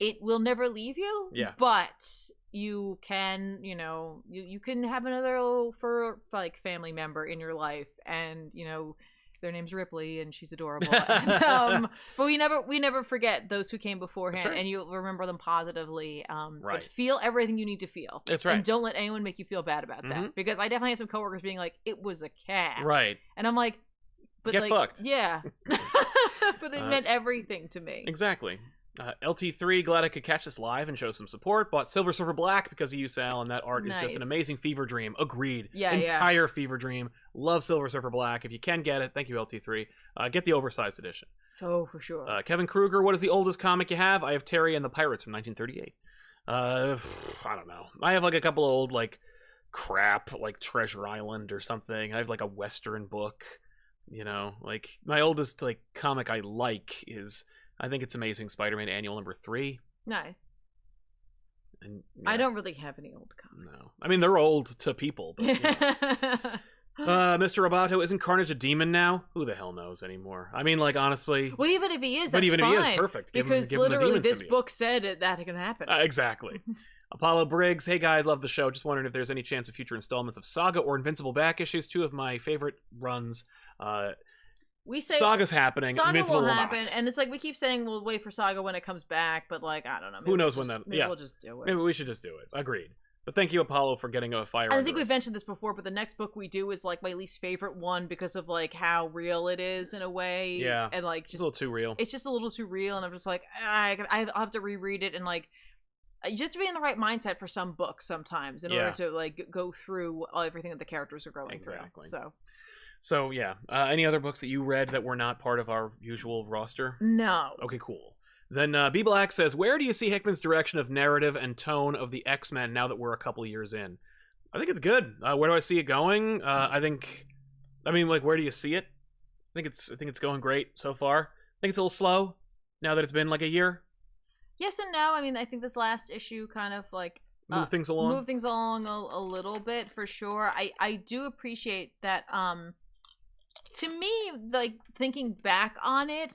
it will never leave you. Yeah, but you can, you know, you can have another for like family member in your life, and you know, their name's Ripley, and she's adorable. And, but we never forget those who came beforehand, and you remember them positively. But feel everything you need to feel. That's right. And don't let anyone make you feel bad about that, because I definitely had some coworkers being like, "It was a cat," and I'm like, but get like, fucked. Yeah. But it meant everything to me. Exactly. LT3, glad I could catch this live and show some support. Bought Silver Surfer Black because of you, Sal, and that art is just an amazing fever dream. Agreed. Entire fever dream. Love Silver Surfer Black. If you can get it, thank you, LT3. Get the oversized edition. Oh, for sure. Kevin Kruger, what is the oldest comic you have? I have Terry and the Pirates from 1938. I don't know. I have like a couple of old like crap, like Treasure Island or something. I have like a Western book. You know, like my oldest like comic I like is, I think it's Amazing Spider-Man Annual number 3. Nice. And I don't really have any old comics. No, I mean they're old to people. But, you know. Mr. Roboto, isn't Carnage a demon now? Who the hell knows anymore? I mean, like honestly. Well, even if he is, that's but even fine, if he is, perfect. Because literally, this book said that can happen. Exactly. Apollo Briggs, hey guys, love the show. Just wondering if there's any chance of future installments of Saga or Invincible back issues. 2 of my favorite runs. We say Saga's happening. Saga Invincible will happen, not. and it's like we keep saying we'll wait for Saga when it comes back, but like I don't know. Who knows when that? Maybe we'll just do it. Maybe we should just do it. Agreed. But thank you, Apollo, for getting a fire. I think we've mentioned this before, but the next book we do is like my least favorite one because of like how real it is in a way. Yeah, and like just it's a little too real. It's just a little too real, and I'm just like, I'll have to reread it, and like, you have to be in the right mindset for some books sometimes in order to like go through everything that the characters are going through. So yeah. Any other books that you read that were not part of our usual roster? No. Okay, cool. Then B Black says, where do you see Hickman's direction of narrative and tone of the X-Men now that we're a couple years in? I think it's good. Where do I see it going? I mean, like, where do you see it? I think it's going great so far. I think it's a little slow now that it's been like a year. Yes and no. I mean, I think this last issue kind of like move things along a little bit for sure. I do appreciate that. To me, like, thinking back on it,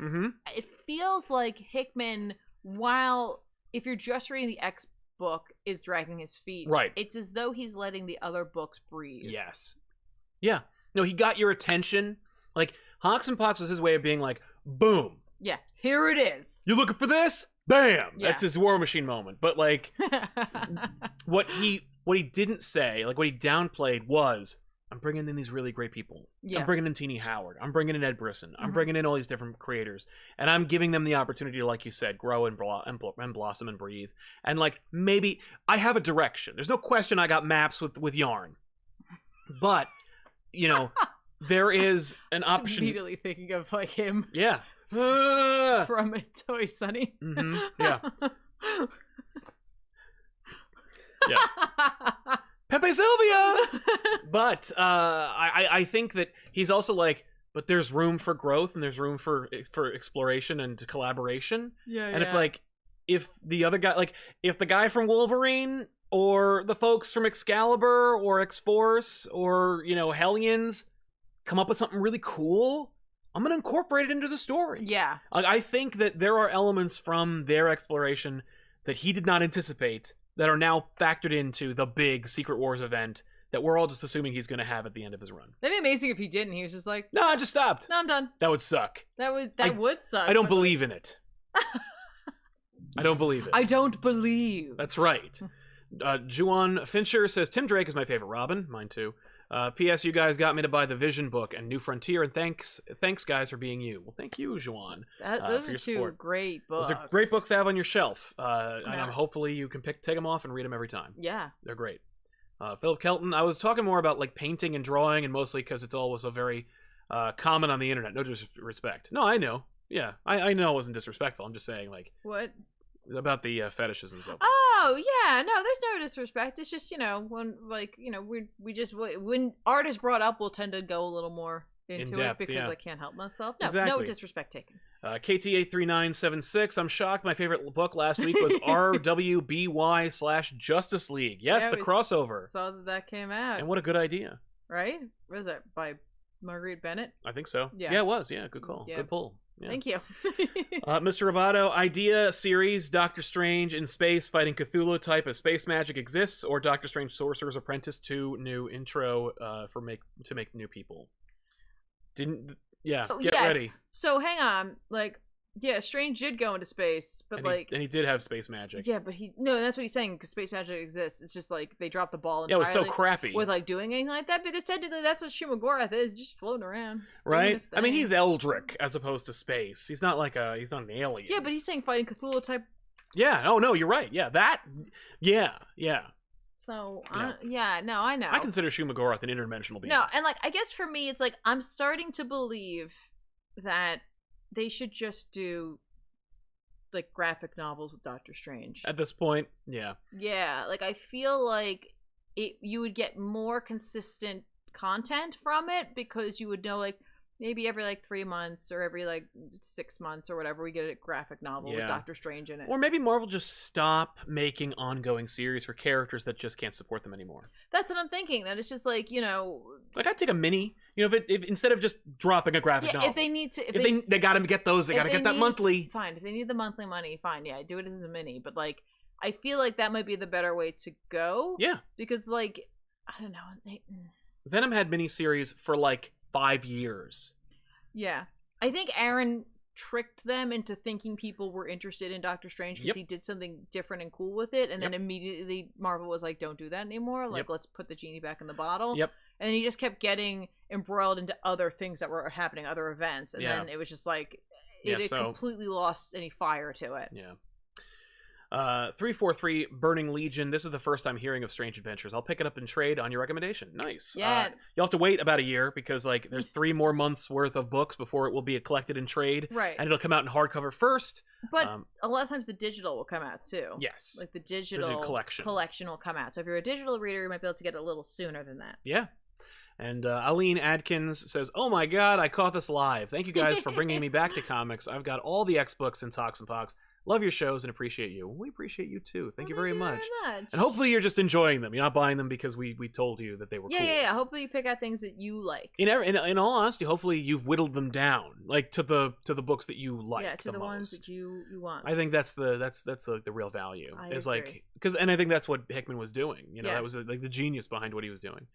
it feels like Hickman, while if you're just reading the X book, is dragging his feet. Right. It's as though he's letting the other books breathe. Yes. Yeah. No, he got your attention. Like, Hawks and Pox was his way of being like, boom. Yeah, here it is. You looking for this? Bam! Yeah. That's his War Machine moment. But, like, what he didn't say, like, what he downplayed was, I'm bringing in these really great people. Yeah. I'm bringing in Teenie Howard. I'm bringing in Ed Brisson. I'm bringing in all these different creators. And I'm giving them the opportunity to, like you said, grow and blossom and breathe. And, like, maybe I have a direction. There's no question I got maps with yarn. But, you know, there is an option. Immediately thinking of, like, him. Yeah. From It's Always Sunny. Yeah. Yeah. Pepe Sylvia! But I think that he's also like, but there's room for growth and there's room for exploration and collaboration. Yeah. And it's like, if the other guy, like, if the guy from Wolverine or the folks from Excalibur or X-Force or, you know, Hellions come up with something really cool, I'm going to incorporate it into the story. Yeah. I think that there are elements from their exploration that he did not anticipate that are now factored into the big Secret Wars event that we're all just assuming he's going to have at the end of his run. That'd be amazing if he didn't. He was just like, no, I just stopped. No, I'm done. That would suck. That would suck. I don't believe in it. I don't believe it. I don't believe. That's right. Juwan Fincher says, Tim Drake is my favorite Robin. Mine too. P.S. You guys got me to buy the Vision book and New Frontier, and thanks guys for being you. Well, thank you, Juwan. Those are two great books. Those are great books to have on your shelf. And hopefully you can take them off and read them every time. Yeah. They're great. Philip Kelton, I was talking more about like painting and drawing, and mostly because it's always a very common on the internet. No disrespect. No, I know. Yeah, I know it wasn't disrespectful. I'm just saying, like, what about the fetishes and stuff. Oh yeah, no, there's no disrespect. It's just, you know, when, like, you know, we just, when art is brought up, we'll tend to go a little more into it because I can't help myself. No, exactly. No disrespect taken. KTA3976, I'm shocked. My favorite book last week was RWBY/Justice League. Yes, the crossover. Saw that came out. And what a good idea. Right? What is that, by Marguerite Bennett? I think so. Yeah, it was. Yeah, good call. Yeah. Good pull. Yeah. Thank you. Mr. Roboto, idea series, Doctor Strange in space fighting Cthulhu type as space magic exists, or Doctor Strange Sorcerer's Apprentice 2 new intro to make new people. Get ready. So hang on, like, yeah, Strange did go into space, but and he did have space magic. Yeah, but that's what he's saying, because space magic exists. It's just like they dropped the ball entirely. Yeah, it was so crappy with like doing anything like that, because technically that's what Shumagorath is, just floating around, right? I mean, he's Eldritch as opposed to space. He's not like he's not an alien. Yeah, but he's saying fighting Cthulhu type. Yeah. Oh no, you're right. Yeah, that. Yeah. So I know. I consider Shumagorath an interdimensional being. No, and like I guess for me, it's like I'm starting to believe that they should just do like graphic novels with Doctor Strange. At this point, yeah. Yeah, like I feel like you would get more consistent content from it, because you would know, like, maybe every like 3 months or every like 6 months or whatever, we get a graphic novel with Doctor Strange in it. Or maybe Marvel just stop making ongoing series for characters that just can't support them anymore. That's what I'm thinking. That it's just like, you know, like I'd take a mini. You know, if instead of just dropping a graphic novel. If they need to, if they got to get those, they got to get that monthly. Fine. If they need the monthly money, fine. Yeah, do it as a mini. But like, I feel like that might be the better way to go. Yeah. Because like, I don't know. Venom had miniseries for like 5 years. Yeah. I think Aaron tricked them into thinking people were interested in Doctor Strange because he did something different and cool with it, and then immediately Marvel was like, don't do that anymore, like let's put the genie back in the bottle. And then he just kept getting embroiled into other things that were happening, other events, and then it was just like it completely lost any fire to it. 343 Burning Legion. This is the first I'm hearing of Strange Adventures. I'll pick it up in trade on your recommendation. Nice. Yeah. You'll have to wait about a year because like there's 3 more months worth of books before it will be collected in trade. Right. And it'll come out in hardcover first. But a lot of times the digital will come out too. Yes. Like the digital collection will come out. So if you're a digital reader, you might be able to get it a little sooner than that. Yeah. And Aline Adkins says, "Oh my God, I caught this live. Thank you guys for bringing me back to comics. I've got all the X books in Talks and Pox. Love your shows and appreciate you." We appreciate you too. Thank you very much. And hopefully you're just enjoying them. You're not buying them because we told you that they were cool. Yeah. Hopefully you pick out things that you like. In all honesty, hopefully you've whittled them down, like to the books that you like. Yeah, to the most. ones that you want. I think that's the real value. I agree. Like and I think that's what Hickman was doing. You know, that was like the genius behind what he was doing.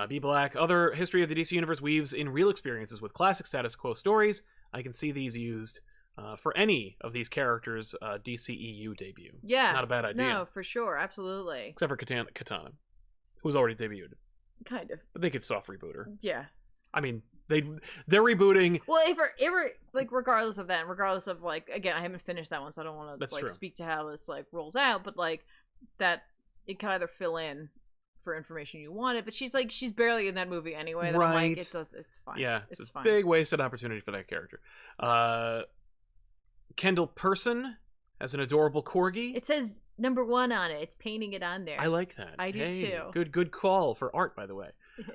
B Black, other history of the DC Universe weaves in real experiences with classic status quo stories. I can see these used for any of these characters' DCEU debut. Yeah. Not a bad idea. No, for sure. Absolutely. Except for Katana, who was already debuted. Kind of. But they could soft reboot her. Yeah. I mean, they're rebooting. Well, if like regardless of that, regardless of like, again, I haven't finished that one, so I don't want to speak to how this like rolls out, but like that it can either fill in for information you wanted, but she's barely in that movie anyway. That I'm like, it's fine. Yeah, it's a fine. Big wasted opportunity for that character. Kendall Person has an adorable corgi. It says #1 on it. It's painting it on there. I like that. I do too. Good call for art, by the way.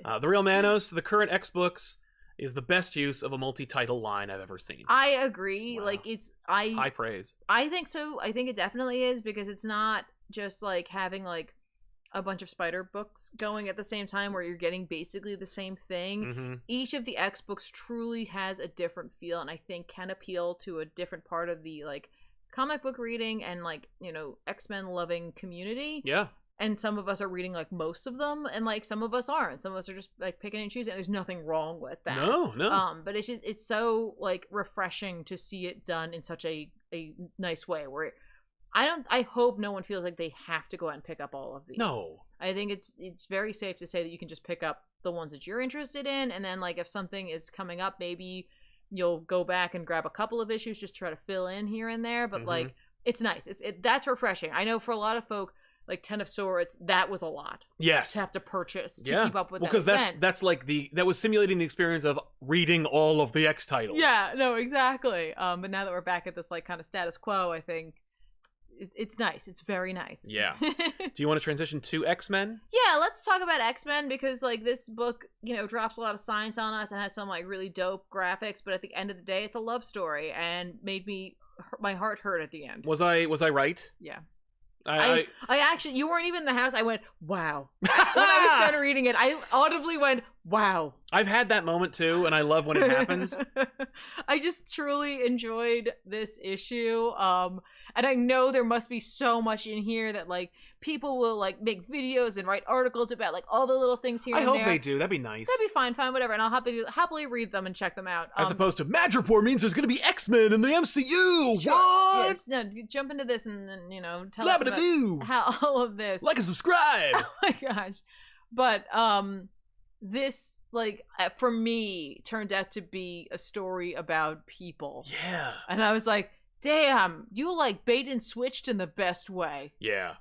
The Real Manos, the current X books is the best use of a multi-title line I've ever seen. I agree. Wow. Like high praise. I think so. I think it definitely is, because it's not just like having like a bunch of Spider books going at the same time where you're getting basically the same thing. Mm-hmm. Each of the X books truly has a different feel, and I think can appeal to a different part of the like comic book reading and like, you know, X-Men loving community. Yeah. And some of us are reading like most of them, and like some of us aren't. Some of us are just like picking and choosing. There's nothing wrong with that. No. But it's so like refreshing to see it done in such a nice way where I hope no one feels like they have to go out and pick up all of these. No. I think it's very safe to say that you can just pick up the ones that you're interested in, and then like if something is coming up, maybe you'll go back and grab a couple of issues just to try to fill in here and there. But like it's nice. That's refreshing. I know for a lot of folk, like Ten of Swords, that was a lot. Yes. To have to purchase to keep up with that. Because that's like that was simulating the experience of reading all of the X titles. Yeah, no, exactly. But now that we're back at this like kind of status quo, I think it's nice. It's very nice. Yeah. Do you want to transition to X-Men? Yeah, let's talk about X-Men, because like this book, you know, drops a lot of science on us and has some like really dope graphics, but at the end of the day, it's a love story and made my heart hurt at the end. Was I right? Yeah. I actually, you weren't even in the house. I went, wow. When I started reading it, I audibly went, wow. I've had that moment too, and I love when it happens. I just truly enjoyed this issue. And I know there must be so much in here that like people will like make videos and write articles about like all the little things here. I hope they do. That'd be nice. That'd be fine, whatever. And I'll happily read them and check them out. As opposed to Madge Report means there's going to be X-Men in the MCU. Sure. What? Yes. No, jump into this and then, you know, tell us about how all of this. Like and subscribe. Oh my gosh. But this like for me turned out to be a story about people. Yeah. And I was like, damn, you like bait and switched in the best way. Yeah.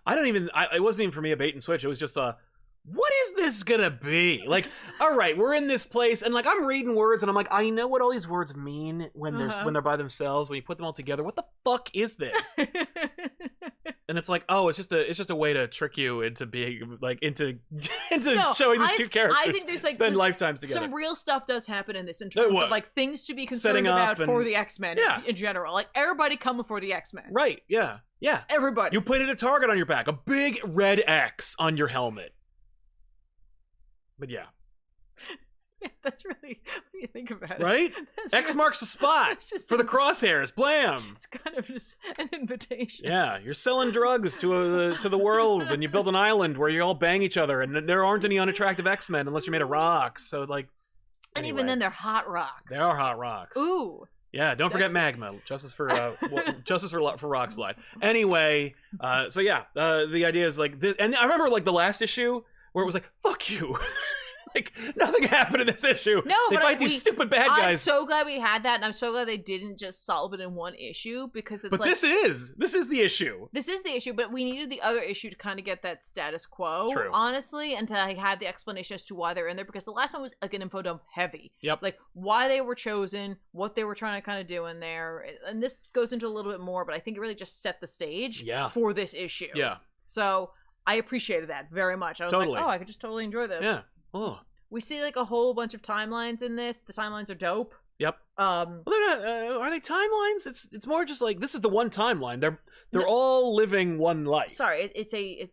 It wasn't even for me a bait and switch. It was just what is this gonna be? Like, all right, we're in this place, and like I'm reading words, and I'm like, I know what all these words mean when they're by themselves. When you put them all together, what the fuck is this? And it's like, oh, it's just a way to trick you into being like into showing these two characters. I think there's like spend lifetimes together. Some real stuff does happen in this in terms of like things to be concerned about for the X-Men in general. Like everybody coming for the X-Men. Right? Yeah. Yeah. Everybody. You painted a target on your back, a big red X on your helmet. But yeah. Yeah, that's really what you think about it. Right? X marks the spot for the crosshairs. Blam! It's kind of just an invitation. Yeah, you're selling drugs to the world, and you build an island where you all bang each other, and there aren't any unattractive X-Men unless you're made of rocks. So like, and even then, they're hot rocks. They are hot rocks. Ooh. Yeah, don't forget magma. Justice for rock slide. Anyway, so yeah, the idea is like this, and I remember like the last issue where it was like, fuck you. Like, nothing happened in this issue. No, they but fight these stupid bad guys. I'm so glad we had that, and I'm so glad they didn't just solve it in one issue, because it's but like... this is the issue. This is the issue, but we needed the other issue to kind of get that status quo, True. Honestly, and to like, have the explanation as to why they're in there, because the last one was like an info dump heavy. Yep. Like, why they were chosen, what they were trying to kind of do in there, and this goes into a little bit more, but I think it really just set the stage for this issue. Yeah. So, I appreciated that very much. I was like, oh, I could just totally enjoy this. Yeah. Oh. We see like a whole bunch of timelines in this. The timelines are dope. Yep. Well, they're not. Are they timelines? It's more just like this is the one timeline. They're all living one life. Sorry,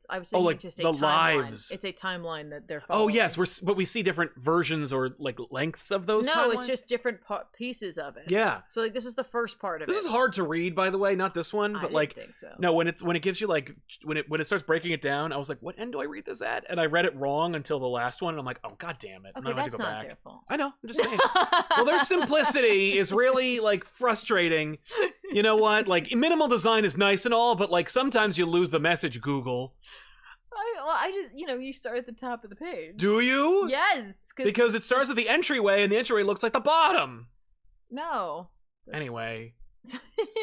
I was saying like it's just a the timeline. lives. It's a timeline that they're following. Oh yes, but we see different versions or like lengths of those. No, timelines? it's just different pieces of it. Yeah. So like this is the first part of this it. This is hard to read, by the way. Not this one, but I didn't think so. No, when it gives you like when it starts breaking it down, I was like, what end do I read this at? And I read it wrong until the last one, and I'm like, oh god damn it! Okay, and I had to go not back. their fault. I know. I'm just saying. Well, their simplicity is really like frustrating. You know what? Like minimal design is nice and all, but like sometimes you lose the message, Google. I just, you start at the top of the page. Do you? Yes. Because it starts at the entryway, and the entryway looks like the bottom. No. Anyway,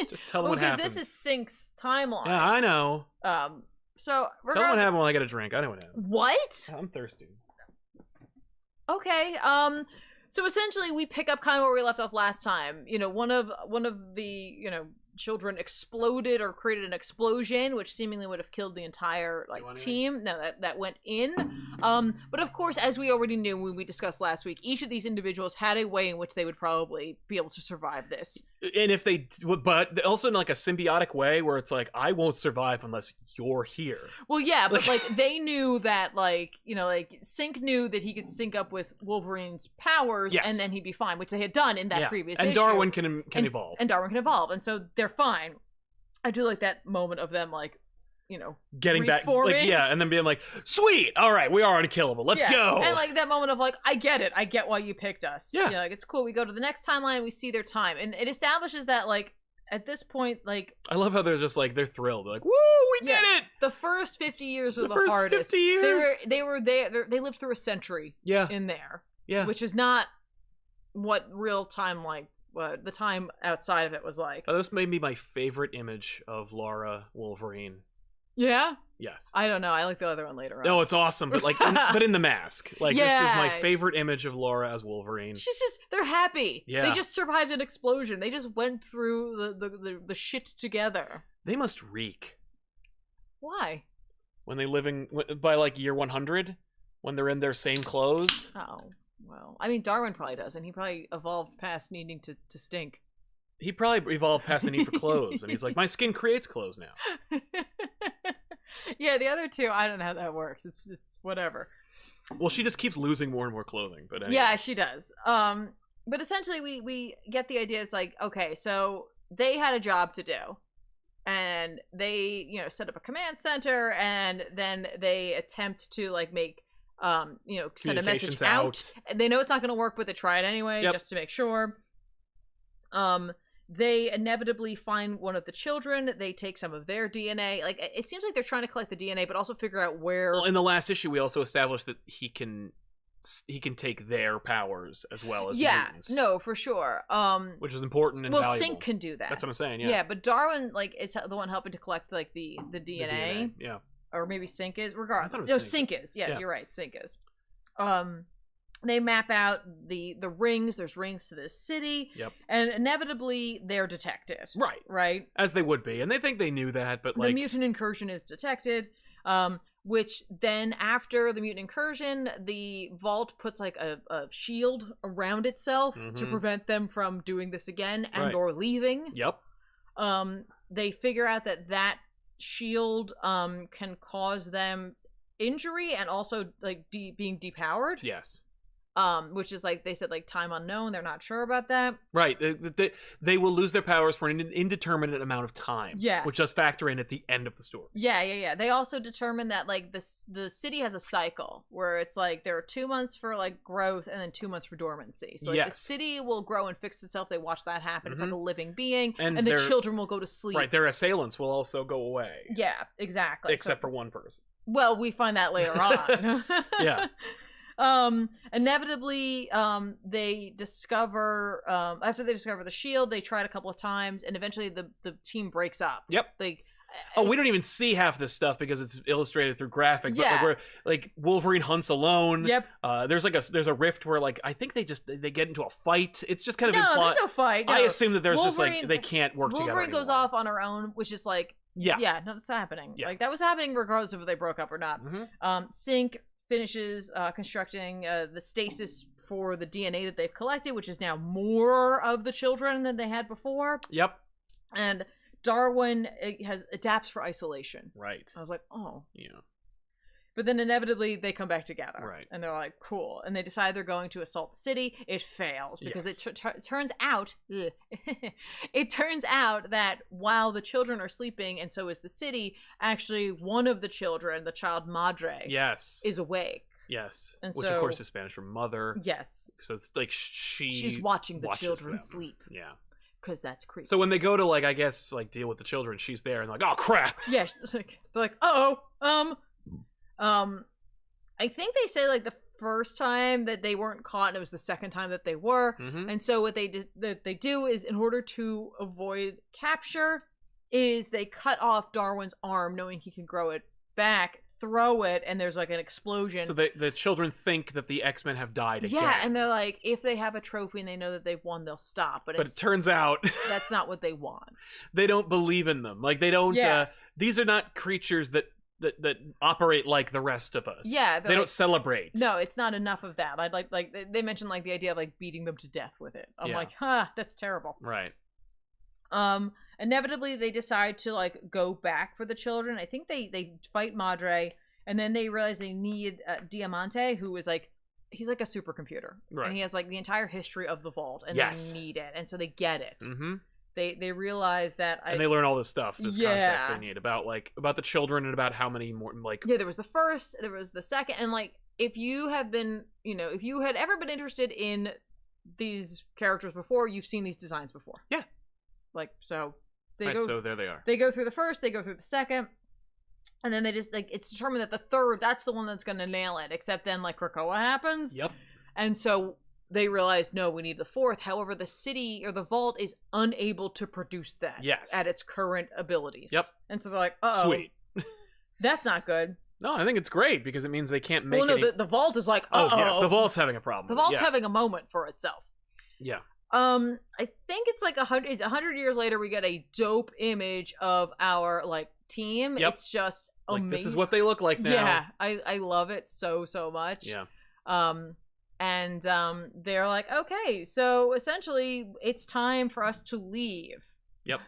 just tell them what happened. Because this is Sync's timeline. Yeah, I know. So tell them what happened while I get a drink. I know what happened. What? I'm thirsty. Okay. So essentially, we pick up kind of where we left off last time. One of the children exploded or created an explosion, which seemingly would have killed the entire team. No, that went in. But of course, as we already knew when we discussed last week, each of these individuals had a way in which they would probably be able to survive this. And if they, but also in like a symbiotic way where it's like, I won't survive unless you're here. Well, yeah, but like they knew that Sync knew that he could sync up with Wolverine's powers, and then he'd be fine, which they had done in that previous issue. And Darwin can evolve. And Darwin can evolve, and so they're fine. I do like that moment of them getting reforming. back, and then being like, sweet, all right, we are unkillable, let's go. And like that moment of like, I get it, I get why you picked us. Yeah, it's cool. We go to the next timeline, we see their time, and it establishes that like at this point, like, I love how they're just like, they're thrilled, they're like, woo, we did it. The first 50 years were the first hardest. 50 years they were there. They lived through a century. In there. Yeah, which is not what real time the time outside of it was like. Oh, this made me my favorite image of Laura Wolverine. Yeah? Yes. I don't know. I like the other one later on. No, it's awesome, but like, but in the mask. Like, this is my favorite image of Laura as Wolverine. They're happy. Yeah. They just survived an explosion. They just went through the shit together. They must reek. Why? When they by like year 100, when they're in their same clothes. Oh. Well, I mean, Darwin probably does, and he probably evolved past needing to stink. He probably evolved past the need for clothes, and he's like, my skin creates clothes now. Yeah, the other two, I don't know how that works. It's whatever. Well, she just keeps losing more and more clothing, but anyway. Yeah, she does. But essentially, we get the idea. It's like, okay, so they had a job to do, and they, set up a command center, and then they attempt to make. Send a message out. They know it's not going to work, but they try it anyway, just to make sure. They inevitably find one of the children. They take some of their DNA. Like, it seems like they're trying to collect the DNA, but also figure out where. Well, in the last issue, we also established that he can take their powers as well as mutants. No, for sure. Which is important and valuable. Well, Sync can do that. That's what I'm saying. Yeah, but Darwin is the one helping to collect the DNA. The DNA. Yeah. Or maybe Sync is, regardless. No, Sync is. Yeah, you're right. Sync is. They map out the rings. There's rings to this city. Yep. And inevitably, they're detected. Right? As they would be. And they think they knew that, but the mutant incursion is detected. Which then, after the mutant incursion, the Vault puts a shield around itself to prevent them from doing this again and or leaving. Yep. They figure out that shield can cause them injury and also being depowered. Yes. which is like they said like time unknown. They're not sure about that. Right. They will lose their powers for an indeterminate amount of time. Yeah. Which does factor in at the end of the story. Yeah. They also determine that like the city has a cycle where it's like there are 2 months for like growth and then 2 months for dormancy. So like the city will grow and fix itself. They watch that happen. It's like a living being, and the children will go to sleep. Right. Their assailants will also go away. Yeah, exactly. Except for one person. Well, we find that later on. Yeah. Inevitably, they discover after they discover the shield, they try it a couple of times, and eventually the team breaks up. Yep. We don't even see half this stuff because it's illustrated through graphic. But we're like Wolverine hunts alone. Yep. There's a rift where like I think they get into a fight. It's just kind of there's no fight. No. I assume that there's Wolverine, just like they can't work together. Wolverine goes off on her own, which is like no, that's happening. Yeah. Like that was happening regardless of if they broke up or not. Sync finishes constructing the stasis for the DNA that they've collected, which is now more of the children than they had before. Yep. And Darwin adapts for isolation. Right. I was like, oh. Yeah. But then inevitably they come back together. Right. And they're like, cool. And they decide they're going to assault the city. It fails because it turns out it turns out that while the children are sleeping and so is the city, actually one of the children, the child Madre, is awake. Yes. And which of course is Spanish for mother. Yes. So it's like she's watching the children sleep. Yeah. Because that's creepy. So when they go to like I guess like deal with the children, she's there and they're like, oh crap. Yeah, they're like, I think they say like the first time that they weren't caught, and it was the second time that they were. And so what they do is, in order to avoid capture, is they cut off Darwin's arm, knowing he can grow it back, throw it, and there's like an explosion. So the children think that the X-Men have died again. Yeah, and they're like, if they have a trophy and they know that they've won, they'll stop. But it turns out that's not what they want. They don't believe in them. Like they don't. These are not creatures that operate like the rest of us. Yeah, they don't celebrate. No, it's not enough of that. I'd like they mentioned like the idea of like beating them to death with it. I'm like, that's terrible. Right. Inevitably they decide to like go back for the children. I think they fight Madre, and then they realize they need Diamante, who is like he's like a supercomputer, right? And he has like the entire history of the vault, and they need it, and so they get it. Mm-hmm. They realize that and they learn all this stuff, this context they need about the children and about how many more like there was the first, there was the second, and like if you have been if you had ever been interested in these characters before, you've seen these designs before. Yeah. Like so so there they are. They go through the first, they go through the second, and then they just like it's determined that the third, that's the one that's gonna nail it. Except then like Krakoa happens. Yep. And so they realize, no, we need the fourth. However, the city or the vault is unable to produce that at its current abilities. Yep. And so they're like, uh-oh. Sweet. That's not good. No, I think it's great because it means they can't make the vault is like, uh-oh. Oh, yes, the vault's having a problem. The vault's having a moment for itself. Yeah. I think it's like 100 years later we get a dope image of our like team. Yep. It's just like, amazing. This is what they look like now. Yeah, I love it so much. Yeah. And they're like, okay, so essentially it's time for us to leave. Yep.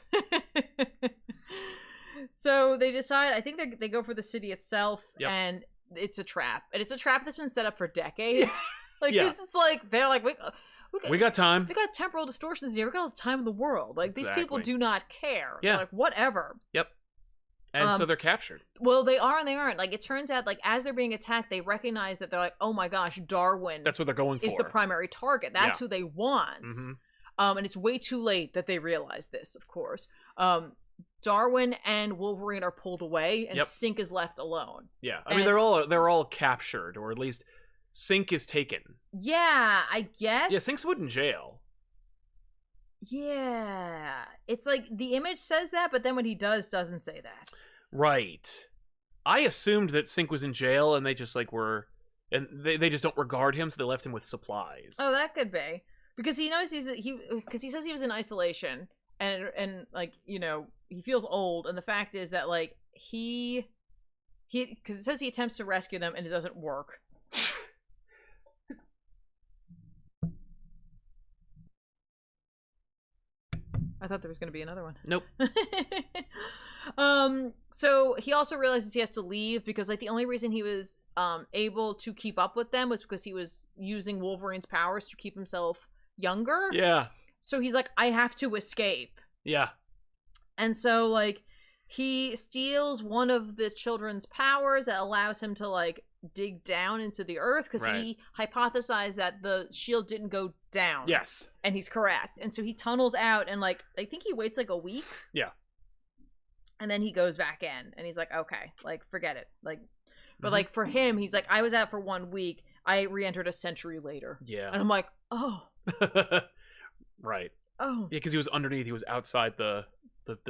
So they decide, I think they go for the city itself, and it's a trap. And it's a trap that's been set up for decades. Like, this it's like, they're like, we got time. We got temporal distortions here. We got all the time in the world. Like, these people do not care. Yeah. They're like, whatever. Yep. And so they're captured. Well, they are and they aren't. Like, it turns out, like, as they're being attacked, they recognize that they're like, oh my gosh, Darwin. That's what they're going for. Is the primary target. That's who they want. Mm-hmm. And it's way too late that they realize this, of course. Darwin and Wolverine are pulled away, and Sync is left alone. Yeah, I mean, they're all captured, or at least Sync is taken. Yeah, I guess. Yeah, Sync's put in jail. Yeah, it's like the image says that, but then when he doesn't say that. Right. I assumed that Sync was in jail, and they just like were, and they just don't regard him, so they left him with supplies. Oh, that could be because he knows because he says he was in isolation, and like he feels old, and the fact is that like he because it says he attempts to rescue them and it doesn't work. I thought there was going to be another one. Nope. So he also realizes he has to leave because like the only reason he was able to keep up with them was because he was using Wolverine's powers to keep himself younger. Yeah. So he's like, I have to escape. Yeah. And so like he steals one of the children's powers that allows him to like dig down into the earth because he hypothesized that the shield didn't go down. Yes. And he's correct. And so he tunnels out and like I think he waits like a week. Yeah. And then he goes back in and he's like, okay, like forget it. Like but like for him, he's like, I was out for 1 week. I re-entered a century later. Yeah. And I'm like, oh. Right. Oh. Yeah, because he was underneath. He was outside the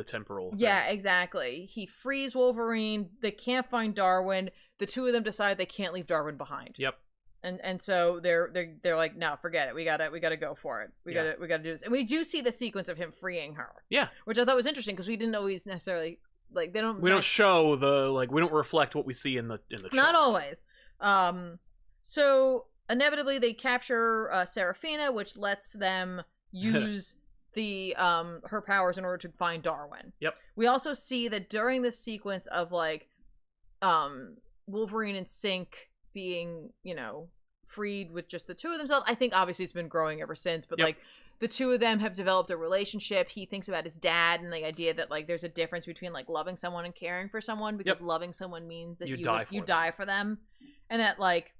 temporal thing. Yeah, exactly. He frees Wolverine. They can't find Darwin. The two of them decide they can't leave Darwin behind. Yep. And so they're like, no, forget it. We gotta go for it. We gotta do this. And we do see the sequence of him freeing her. Yeah. Which I thought was interesting because we didn't always necessarily like they don't. We don't show the like we don't reflect what we see in the Not always. So inevitably they capture Serafina, which lets them use the her powers in order to find Darwin. Yep. We also see that during this sequence of like Wolverine and Synch being, you know, freed with just the two of themselves. I think obviously it's been growing ever since, but like the two of them have developed a relationship. He thinks about his dad and the idea that like there's a difference between like loving someone and caring for someone because loving someone means that you die for them. And that like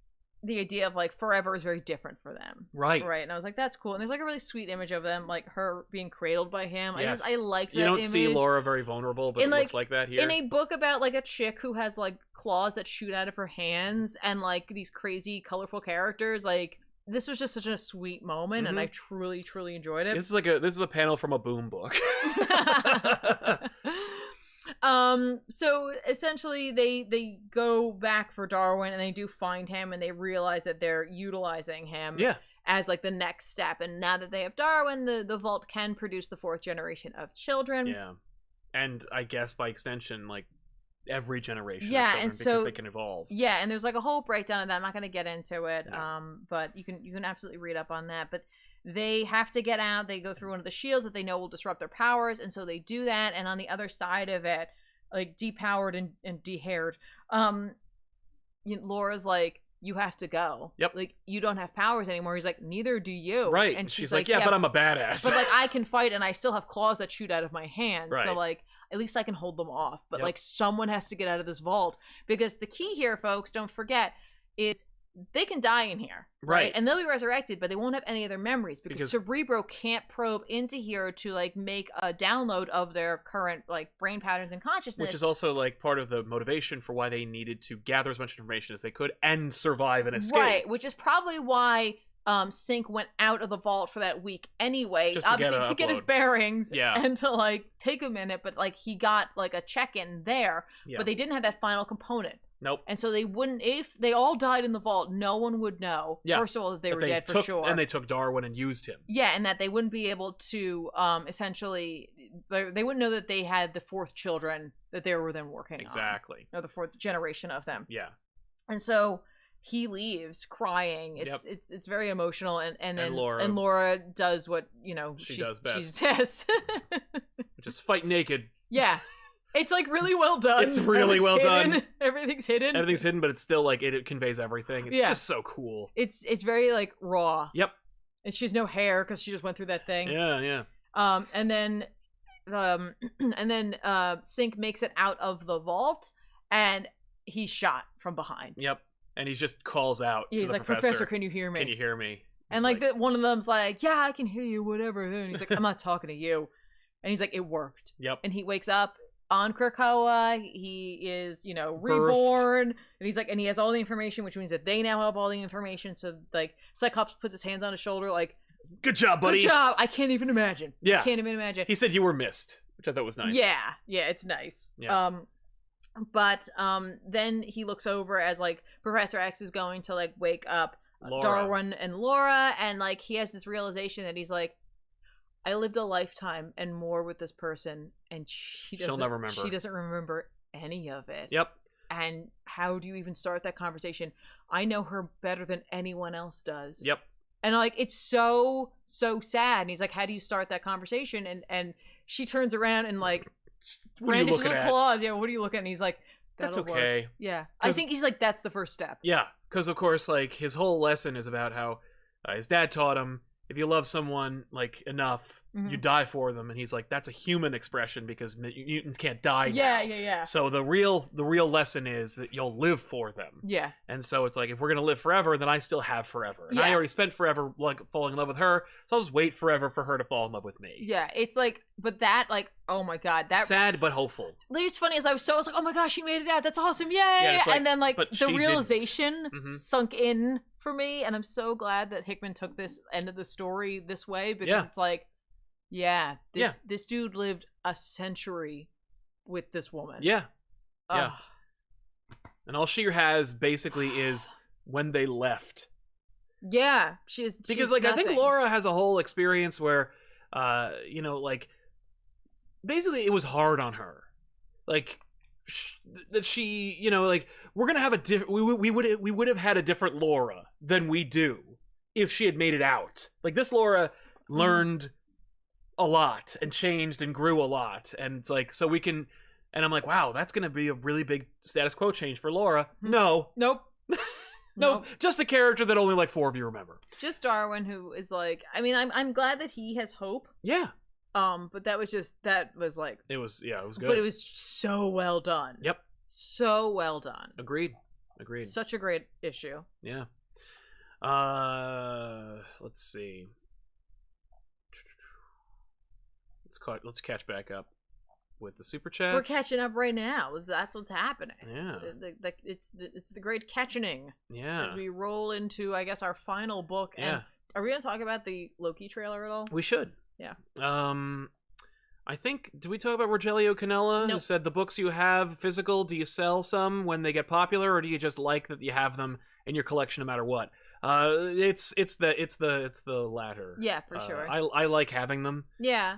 the idea of like forever is very different for them. Right. And I was like, that's cool. And there's like a really sweet image of them, like her being cradled by him. Yes. I liked that image. You don't see Laura very vulnerable, but it looks like that here. In a book about like a chick who has like claws that shoot out of her hands and like these crazy colorful characters, like this was just such a sweet moment and I truly, truly enjoyed it. This is a panel from a Boom book. So essentially they go back for Darwin and they do find him and they realize that they're utilizing him as like the next step. And now that they have Darwin, the vault can produce the 4th generation of children. Yeah. And I guess by extension, like every generation of children and so, because they can evolve. Yeah, and there's like a whole breakdown of that. I'm not going to get into it. No. But you can absolutely read up on that. But they have to get out. They go through one of the shields that they know will disrupt their powers, and so they do that. And on the other side of it, like depowered and de-haired, Laura's like, you have to go. Yep. Like, you don't have powers anymore. He's like, neither do you. Right. And she's like, yeah, but I'm a badass. But like, I can fight and I still have claws that shoot out of my hands. Right. So like, at least I can hold them off. But like, someone has to get out of this vault. Because the key here, folks, don't forget, is they can die in here, right? And they'll be resurrected, but they won't have any of their memories because Cerebro can't probe into here to like make a download of their current like brain patterns and consciousness. Which is also like part of the motivation for why they needed to gather as much information as they could and survive and escape. Right, which is probably why Synch went out of the vault for that week anyway, just obviously to get his bearings and to like take a minute, but like he got like a check-in there, but they didn't have that final component. Nope. And so they wouldn't, if they all died in the vault, no one would know, first of all, that they were dead for sure. And they took Darwin and used him. Yeah, and that they wouldn't be able to, essentially, they wouldn't know that they had the 4th children that they were then working on. Exactly. Or the 4th generation of them. Yeah. And so he leaves crying. It's very emotional. And then Laura does what, you know, she does best. She does. Just fight naked. Yeah. It's like really well done. It's really well done. Everything's hidden. Everything's hidden, but it's still like it conveys everything. It's just so cool. It's very like raw. Yep. And she has no hair because she just went through that thing. Yeah. And then Synch makes it out of the vault, and he's shot from behind. Yep. And he just calls out. He's to the like, Professor, can you hear me? Can you hear me? And like one of them's like, yeah, I can hear you, whatever. And he's like, I'm not talking to you. And he's like, it worked. Yep. And he wakes up on Krakoa. He is, you know, reborn. And he's like, and he has all the information, which means that they now have all the information. So like, Cyclops puts his hands on his shoulder, like, good job, buddy. Good job. I can't even imagine. Yeah. I can't even imagine. He said you were missed, which I thought was nice. Yeah, it's nice. Yeah. But then he looks over as like Professor X is going to like wake up Darwin and Laura, and like he has this realization that he's like, I lived a lifetime and more with this person, and she'll never remember. She doesn't remember any of it. Yep. And how do you even start that conversation? I know her better than anyone else does. Yep. And like, it's so sad. And he's like, how do you start that conversation? And she turns around and like brandishes the claws. Yeah, what are you looking at? And he's like, that's okay. Work. Yeah, I think he's like, that's the first step. Yeah, because of course, like his whole lesson is about how his dad taught him, if you love someone like enough, you die for them, and he's like, that's a human expression because mutants can't die. Yeah. So the real lesson is that you'll live for them. Yeah. And so it's like, if we're gonna live forever, then I still have forever, and I already spent forever like falling in love with her, so I'll just wait forever for her to fall in love with me. Yeah, it's like, but that, like, oh my god, that sad but hopeful. Like, it's funny, as I was like, oh my gosh, she made it out, that's awesome, yay! Yeah, like, and then like the realization sunk in for me, and I'm so glad that Hickman took this end of the story this way, because it's like, this dude lived a century with this woman. Yeah. And all she has basically is when they left. Yeah, she's like nothing. I think Laura has a whole experience where, like, basically it was hard on her, like that she, like, we're gonna have a we would have had a different Laura than we do if she had made it out. Like, this Laura learned a lot and changed and grew a lot, and it's like, so we can. And I'm like, wow, that's gonna be a really big status quo change for Laura. No. Nope. Nope. Just a character that only like 4 of you remember. Just Darwin, who is like, I mean, I'm glad that he has hope. Yeah. But that was like, it was good. But it was so well done. Yep. So well done. Agreed. Such a great issue. Yeah. Let's see. Let's catch back up with the super chats. We're catching up right now. That's what's happening. Yeah. It's the great catching. Yeah. As we roll into, I guess, our final book. Yeah. And are we gonna talk about the Loki trailer at all? We should. Yeah. I think, did we talk about Rogelio Canella? Nope. Who said, the books you have physical, do you sell some when they get popular, or do you just like that you have them in your collection no matter what? It's the latter. Yeah, for sure. I like having them. Yeah.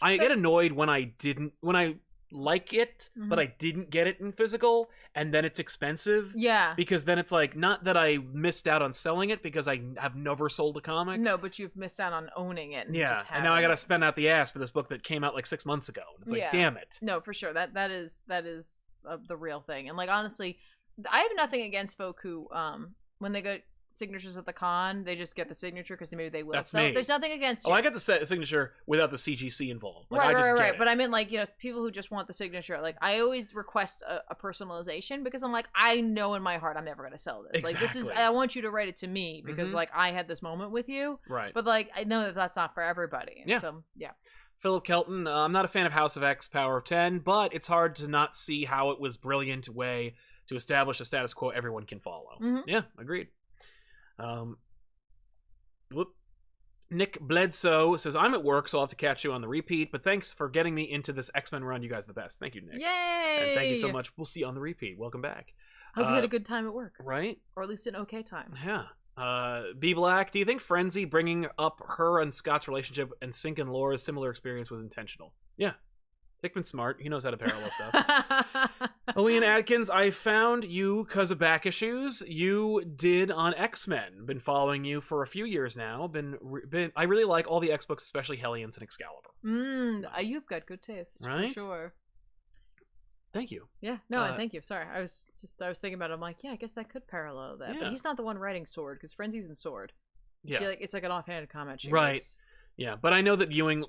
I get annoyed when I like it, but I didn't get it in physical, and then it's expensive. Yeah. Because then it's like, not that I missed out on selling it because I have never sold a comic. No, but you've missed out on owning it. And and now I gotta spend out the ass for this book that came out like 6 months ago. And it's like, damn it. No, for sure. That is the real thing. And like, honestly, I have nothing against folk who, when they go signatures at the con, they just get the signature because maybe they will. That's so me. There's nothing against you. Oh, I got the signature without the CGC involved. Like, right. But I mean, like, people who just want the signature. Like, I always request a personalization because I'm like, I know in my heart I'm never going to sell this. Exactly. Like, this is, I want you to write it to me because like I had this moment with you. Right. But like, I know that that's not for everybody. And so, yeah. Philip Kelton, I'm not a fan of House of X Power of 10, but it's hard to not see how it was brilliant way to establish a status quo everyone can follow. Yeah, agreed. Nick Bledsoe says, I'm at work, so I'll have to catch you on the repeat, but thanks for getting me into this X-Men run. You guys are the best. Thank you, Nick. Yay! And thank you so much. We'll see you on the repeat. Welcome back. Hope you had a good time at work. Right? Or at least an okay time. Yeah. B Black, do you think Frenzy bringing up her and Scott's relationship and Sync and Laura's similar experience was intentional? Yeah. Hickman's smart. He knows how to parallel stuff. Alean Adkins, I found you because of back issues you did on X-Men. Been following you for a few years now. I really like all the X books, especially Hellions and Excalibur. Nice. You've got good taste, right? For sure. Thank you. Yeah, no, thank you. Sorry, I was thinking about it. I'm like, yeah, I guess that could parallel that. Yeah. But he's not the one writing Sword because Frenzy's in Sword. Yeah, it's like an offhanded comment. Right. Yeah, but I know that Ewing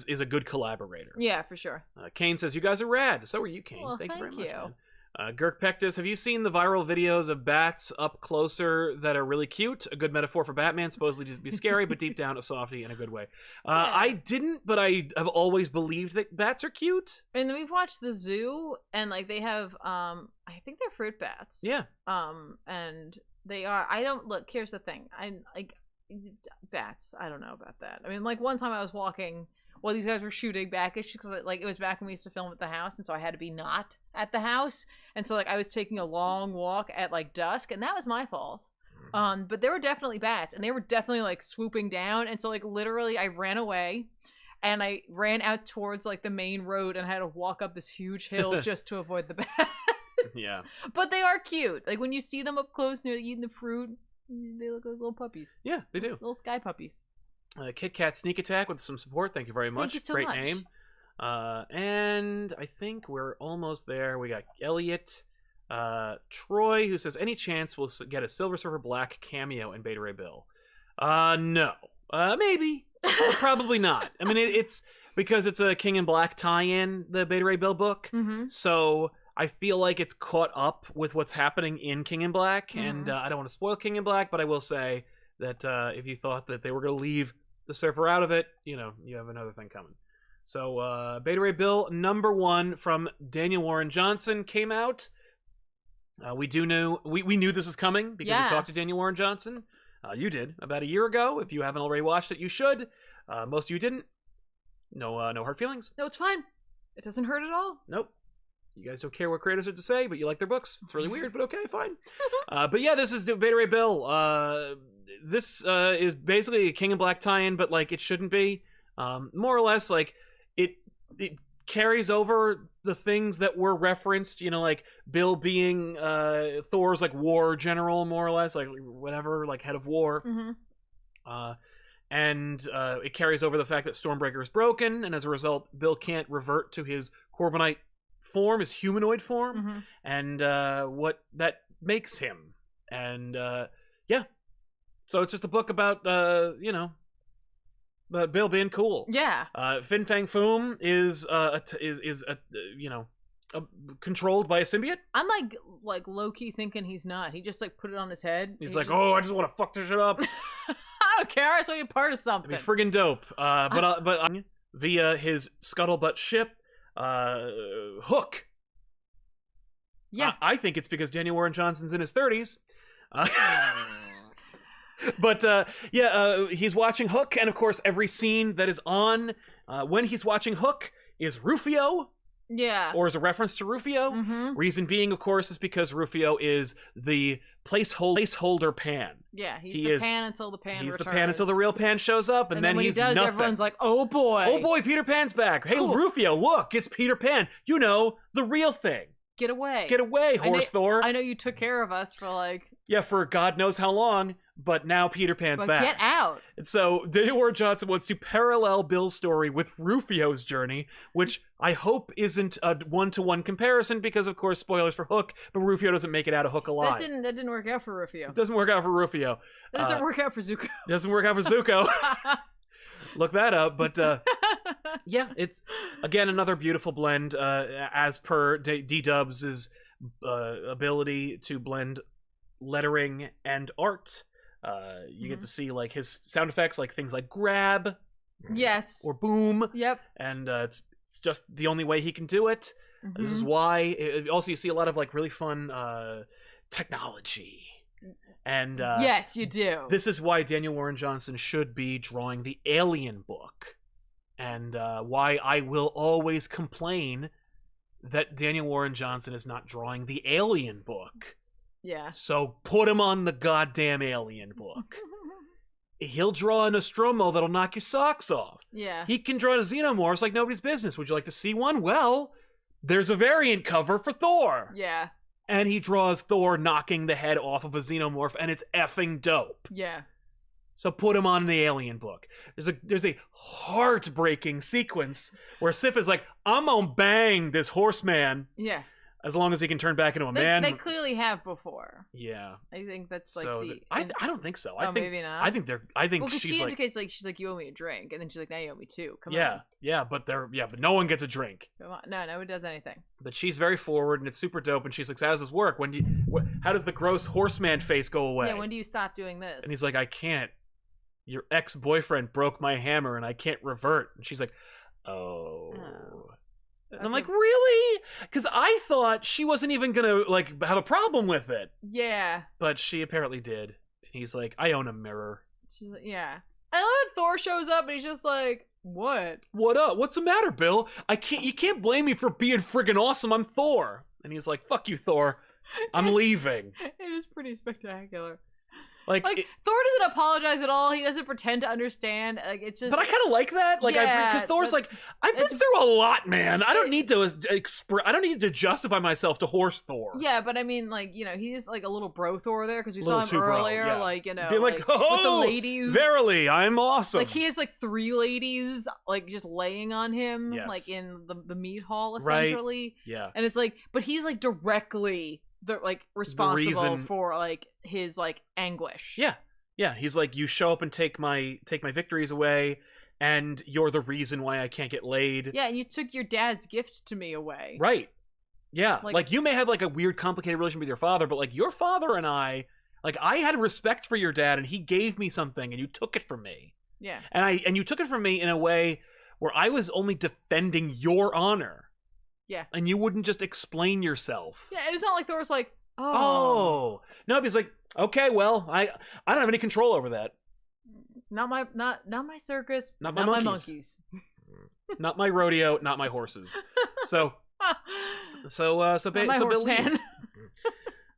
is a good collaborator. Yeah, for sure. Kane says, you guys are rad. So are you, Kane. Well, thank you very much, man. Girk Pectus, have you seen the viral videos of bats up closer that are really cute? A good metaphor for Batman, supposedly to be scary, but deep down a softie in a good way. I didn't, but I have always believed that bats are cute. And we've watched the zoo, and like they have, I think they're fruit bats. Yeah. And they are. I don't look. Here's the thing. I'm like bats. I don't know about that. I mean, like one time I was walking while these guys were shooting back issues because like it was back when we used to film at the house, and so I had to be not at the house, and so like I was taking a long walk at like dusk, and that was my fault. But there were definitely bats, and they were definitely like swooping down, and so like literally I ran away, and I ran out towards like the main road, and I had to walk up this huge hill just to avoid the bats. Yeah. But they are cute. Like when you see them up close and they're eating the fruit, they look like little puppies. Yeah, they do. Little sky puppies. Kit Kat Sneak Attack with some support. Thank you very much. Thank you so Great much. name. And I think we're almost there. We got Elliot, Troy, who says, any chance we'll get a Silver Surfer Black cameo in Beta Ray Bill? No. Maybe. Probably not. I mean, it's because it's a King in Black tie-in, the Beta Ray Bill book. Mm-hmm. So I feel like it's caught up with what's happening in King in Black. Mm-hmm. And I don't want to spoil King in Black, but I will say that if you thought that they were going to leave the Surfer out of it, you have another thing coming. So Beta Ray Bill #1 from Daniel Warren Johnson came out. We knew this was coming because we talked to Daniel Warren Johnson. You did about a year ago. If you haven't already watched it, you should. Most of you didn't. No hard feelings. No, it's fine. It doesn't hurt at all. Nope. You guys don't care what creators have to say, but you like their books. It's really weird, but okay, fine. But yeah, this is Beta Ray Bill. This is basically a King in Black tie-in, but like it shouldn't be. More or less, like it carries over the things that were referenced, like Bill being Thor's like war general, more or less, like whatever, like head of war. Mm-hmm. And it carries over the fact that Stormbreaker is broken, and as a result, Bill can't revert to his Corbinite form, his humanoid form, mm-hmm. and what that makes him. And yeah, so it's just a book about Bill being cool. Yeah. Fin Fang Foom is controlled by a symbiote. I'm like Loki thinking he's not. He just like put it on his head. He's like, I just want to fuck this shit up. I don't care. I just want to be part of something. It'd be friggin' dope. But via his scuttlebutt ship, Hook. Yeah. I think it's because Daniel Warren Johnson's in his 30s. But he's watching Hook, and of course every scene that is on when he's watching Hook is Rufio. Yeah. Or is a reference to Rufio. Mm-hmm. Reason being, of course, is because Rufio is the placeholder Pan. Yeah, he's the Pan until the Pan returns. He's the Pan until the real Pan shows up, and then when he's he does, nothing. Everyone's like, oh boy. Oh boy, Peter Pan's back. Hey, cool. Rufio, look, it's Peter Pan. The real thing. Get away. Get away, horse Thor. I know you took care of us for like... Yeah, for God knows how long, but now Peter Pan's back. Get out. And so Daniel Warren Johnson wants to parallel Bill's story with Rufio's journey, which I hope isn't a one-to-one comparison because, of course, spoilers for Hook, but Rufio doesn't make it out of Hook alive. That didn't work out for Rufio. It doesn't work out for Rufio. It doesn't work out for Zuko. Doesn't work out for Zuko. Look that up, but yeah, it's again another beautiful blend as per D-Dubs' ability to blend lettering and art. You get to see like his sound effects, like things like grab, yes, or boom. Yep. And it's just the only way he can do it. Mm-hmm. This is why. Also, you see a lot of like really fun technology. And yes, you do. This is why Daniel Warren Johnson should be drawing the Alien book, and why I will always complain that Daniel Warren Johnson is not drawing the Alien book. Yeah. So put him on the goddamn Alien book. He'll draw a Nostromo that'll knock your socks off. Yeah. He can draw a Xenomorph like nobody's business. Would you like to see one? Well, there's a variant cover for Thor. Yeah. And he draws Thor knocking the head off of a Xenomorph, and it's effing dope. Yeah. So put him on the Alien book. There's a heartbreaking sequence where Sif is like, I'm gonna bang this horseman. Yeah. As long as he can turn back into a man. They clearly have before. Yeah. I think that's like I don't think so. I think maybe not. I think she indicates she's like, you owe me a drink, and then she's like, now you owe me two. Come on. Yeah, but no one gets a drink. Come on. No one does anything. But she's very forward, and it's super dope. And she's like, so how does this work? How does the gross horseman face go away? Yeah, when do you stop doing this? And he's like, I can't. Your ex-boyfriend broke my hammer, and I can't revert. And she's like, oh. And I'm like, really? Because I thought she wasn't even gonna like have a problem with it. Yeah. But she apparently did. And he's like, I own a mirror. She's like, yeah. I love that Thor shows up and he's just like, what? What up? What's the matter, Bill? You can't blame me for being friggin' awesome. I'm Thor. And he's like, fuck you, Thor. I'm leaving. It is pretty spectacular. Like Thor doesn't apologize at all. He doesn't pretend to understand. Like, it's just. But I kind of like that. Like, because Thor's like, I've been through a lot, man. I don't need to I don't need to justify myself to horse Thor. Yeah, but I mean, like, you know, he's like a little bro Thor there because we saw him earlier. Yeah. Like, you know, be like, oh, with the ladies. Verily, I'm awesome. Like, he has like 3 ladies, like, just laying on him, like in the meat hall, essentially. Right. Yeah. And it's like, but he's like directly responsible for like his like anguish. Yeah. Yeah, he's like, you show up and take my victories away, and you're the reason why I can't get laid. Yeah, and you took your dad's gift to me away. Right. Yeah. Like you may have like a weird, complicated relationship with your father, but like your father and I had respect for your dad, and he gave me something, and you took it from me. Yeah. And you took it from me in a way where I was only defending your honor. Yeah. And you wouldn't just explain yourself. Yeah, and it's not like Thor's like, oh. No, he's like, okay, well, I don't have any control over that. Not my circus. Not my monkeys. Not my rodeo. Not my horses. So Bill leaves.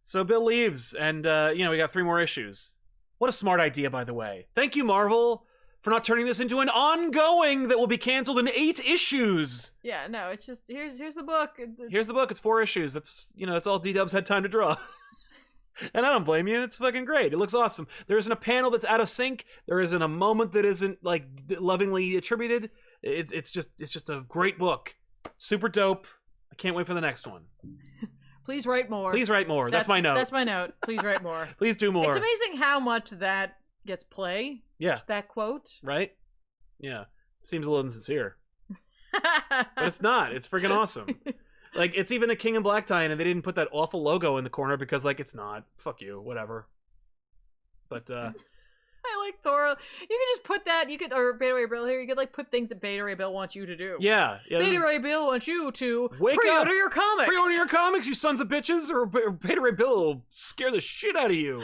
So Bill leaves, and we got 3 more issues. What a smart idea, by the way. Thank you, Marvel, for not turning this into an ongoing that will be canceled in 8 issues. Yeah, no, it's just here's the book. Here's the book. It's 4 issues. That's all D-Dubs had time to draw. And I don't blame you. It's fucking great. It looks awesome. There isn't a panel that's out of sync. There isn't a moment that isn't like lovingly attributed. It's just a great book. Super dope. I can't wait for the next one. Please write more. Please write more. That's my note. That's my note. Please write more. Please do more. It's amazing how much that gets play. Yeah. That quote. Right? Yeah. Seems a little insincere. But it's not. It's freaking awesome. Like, it's even a King in Black tie-in, and they didn't put that awful logo in the corner because, like, it's not. Fuck you. Whatever. But, I like Thor. You could just put that, or Beta Ray Bill here, you could, like, put things that Beta Ray Bill wants you to do. Yeah. Beta Ray Bill wants you to pre-order your comics. Pre-order your comics, you sons of bitches, or Beta Ray Bill will scare the shit out of you.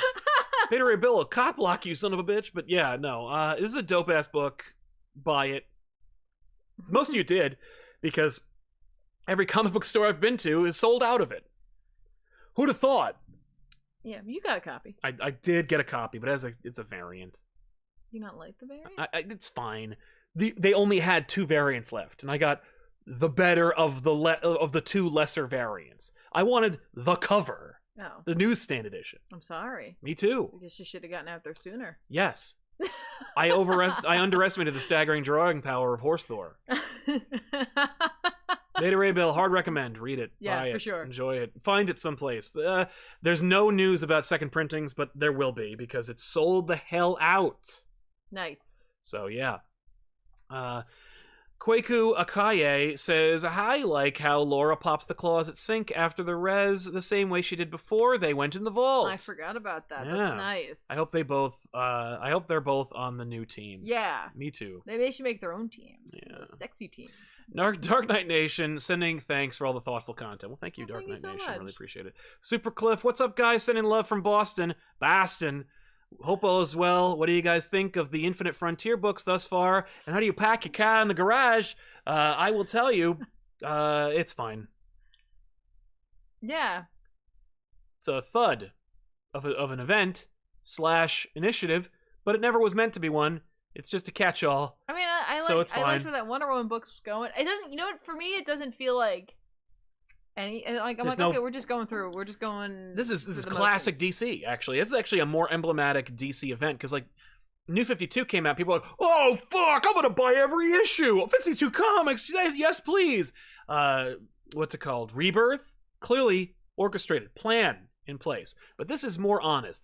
Beta Ray Bill will cop block you, son of a bitch. But, yeah, no. This is a dope-ass book. Buy it. Most of you did, because every comic book store I've been to is sold out of it. Who'd have thought? Yeah, you got a copy. I did get a copy, but it's a variant. You not like the variant? It's fine. They only had 2 variants left, and I got the better of the 2 lesser variants. I wanted the cover. Oh. The newsstand edition. I'm sorry. Me too. I guess you should have gotten out there sooner. Yes. I underestimated the staggering drawing power of Horse Thor. Beta Ray Bill, hard recommend. Read it. Yeah, buy it. For sure. Enjoy it. Find it someplace. There's no news about second printings, but there will be because it's sold the hell out. Nice. So yeah. Kweku Akaye says, I like how Laura pops the claws at Sync after the res the same way she did before they went in the vault. I forgot about that. Yeah. That's nice. I hope they're both on the new team. Yeah. Me too. Maybe they should make their own team. Yeah. Sexy team. Dark Knight Nation sending thanks for all the thoughtful content. Well, thank you, Dark Knight Nation. Much. Really appreciate it. Super Cliff, what's up, guys? Sending love from Boston. Hope all is well. What do you guys think of the Infinite Frontier books thus far? And how do you pack your car in the garage? I will tell you, it's fine. Yeah. It's a thud of an event / initiative, but it never was meant to be one. It's just a catch-all. I mean, I liked where that Wonder Woman book's going. It doesn't, for me, it doesn't feel like any. Like I'm okay, we're just going through. We're just going. This is classic DC. Actually, this is actually a more emblematic DC event because like New 52 came out. People are like, oh fuck, I'm gonna buy every issue. 52 Comics, yes please. What's it called? Rebirth. Clearly orchestrated, plan in place. But this is more honest.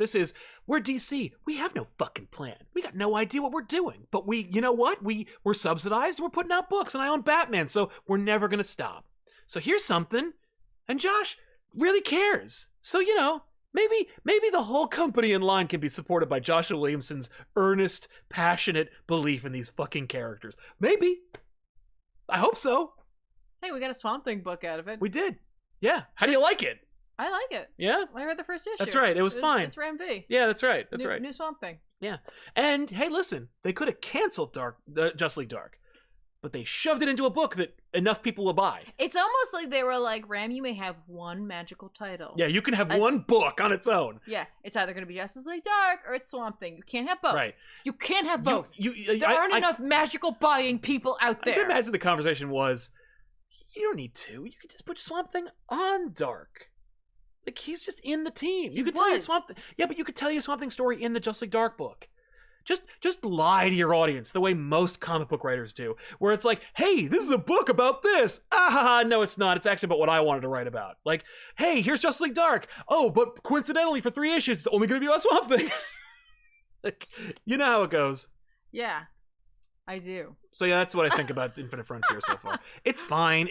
We're DC. We have no fucking plan. We got no idea what we're doing. But you know what? We're subsidized. We're putting out books, and I own Batman, so we're never gonna stop. So here's something, and Josh really cares. So maybe the whole company in line can be supported by Joshua Williamson's earnest, passionate belief in these fucking characters. Maybe. I hope so. Hey, we got a Swamp Thing book out of it. We did. Yeah. How do you like it? I like it. Yeah? I read the first issue. That's right. It was fine. It's Ram V. Yeah, that's right. That's right. New Swamp Thing. Yeah. And, hey, listen. They could have canceled Justice League Dark. But they shoved it into a book that enough people will buy. It's almost like they were like, Ram, you may have one magical title. Yeah, you can have one book on its own. Yeah, it's either going to be Justice League Dark or it's Swamp Thing. You can't have both. Right. You can't have both. There aren't enough magical buying people out there. I can imagine the conversation was, you don't need two. You could just put Swamp Thing on Dark. Like, he's just in the team. You could tell you Swamp Thing. Yeah, but you could tell you Swamp Thing story in the Justice League Dark book. Just lie to your audience the way most comic book writers do, where it's like, hey, this is a book about this. No, it's not. It's actually about what I wanted to write about. Like, hey, here's Justice League Dark. Oh, but coincidentally, for 3 issues, it's only going to be about Swamp Thing. Like, you know how it goes. Yeah, I do. So yeah, that's what I think about Infinite Frontier so far. It's fine.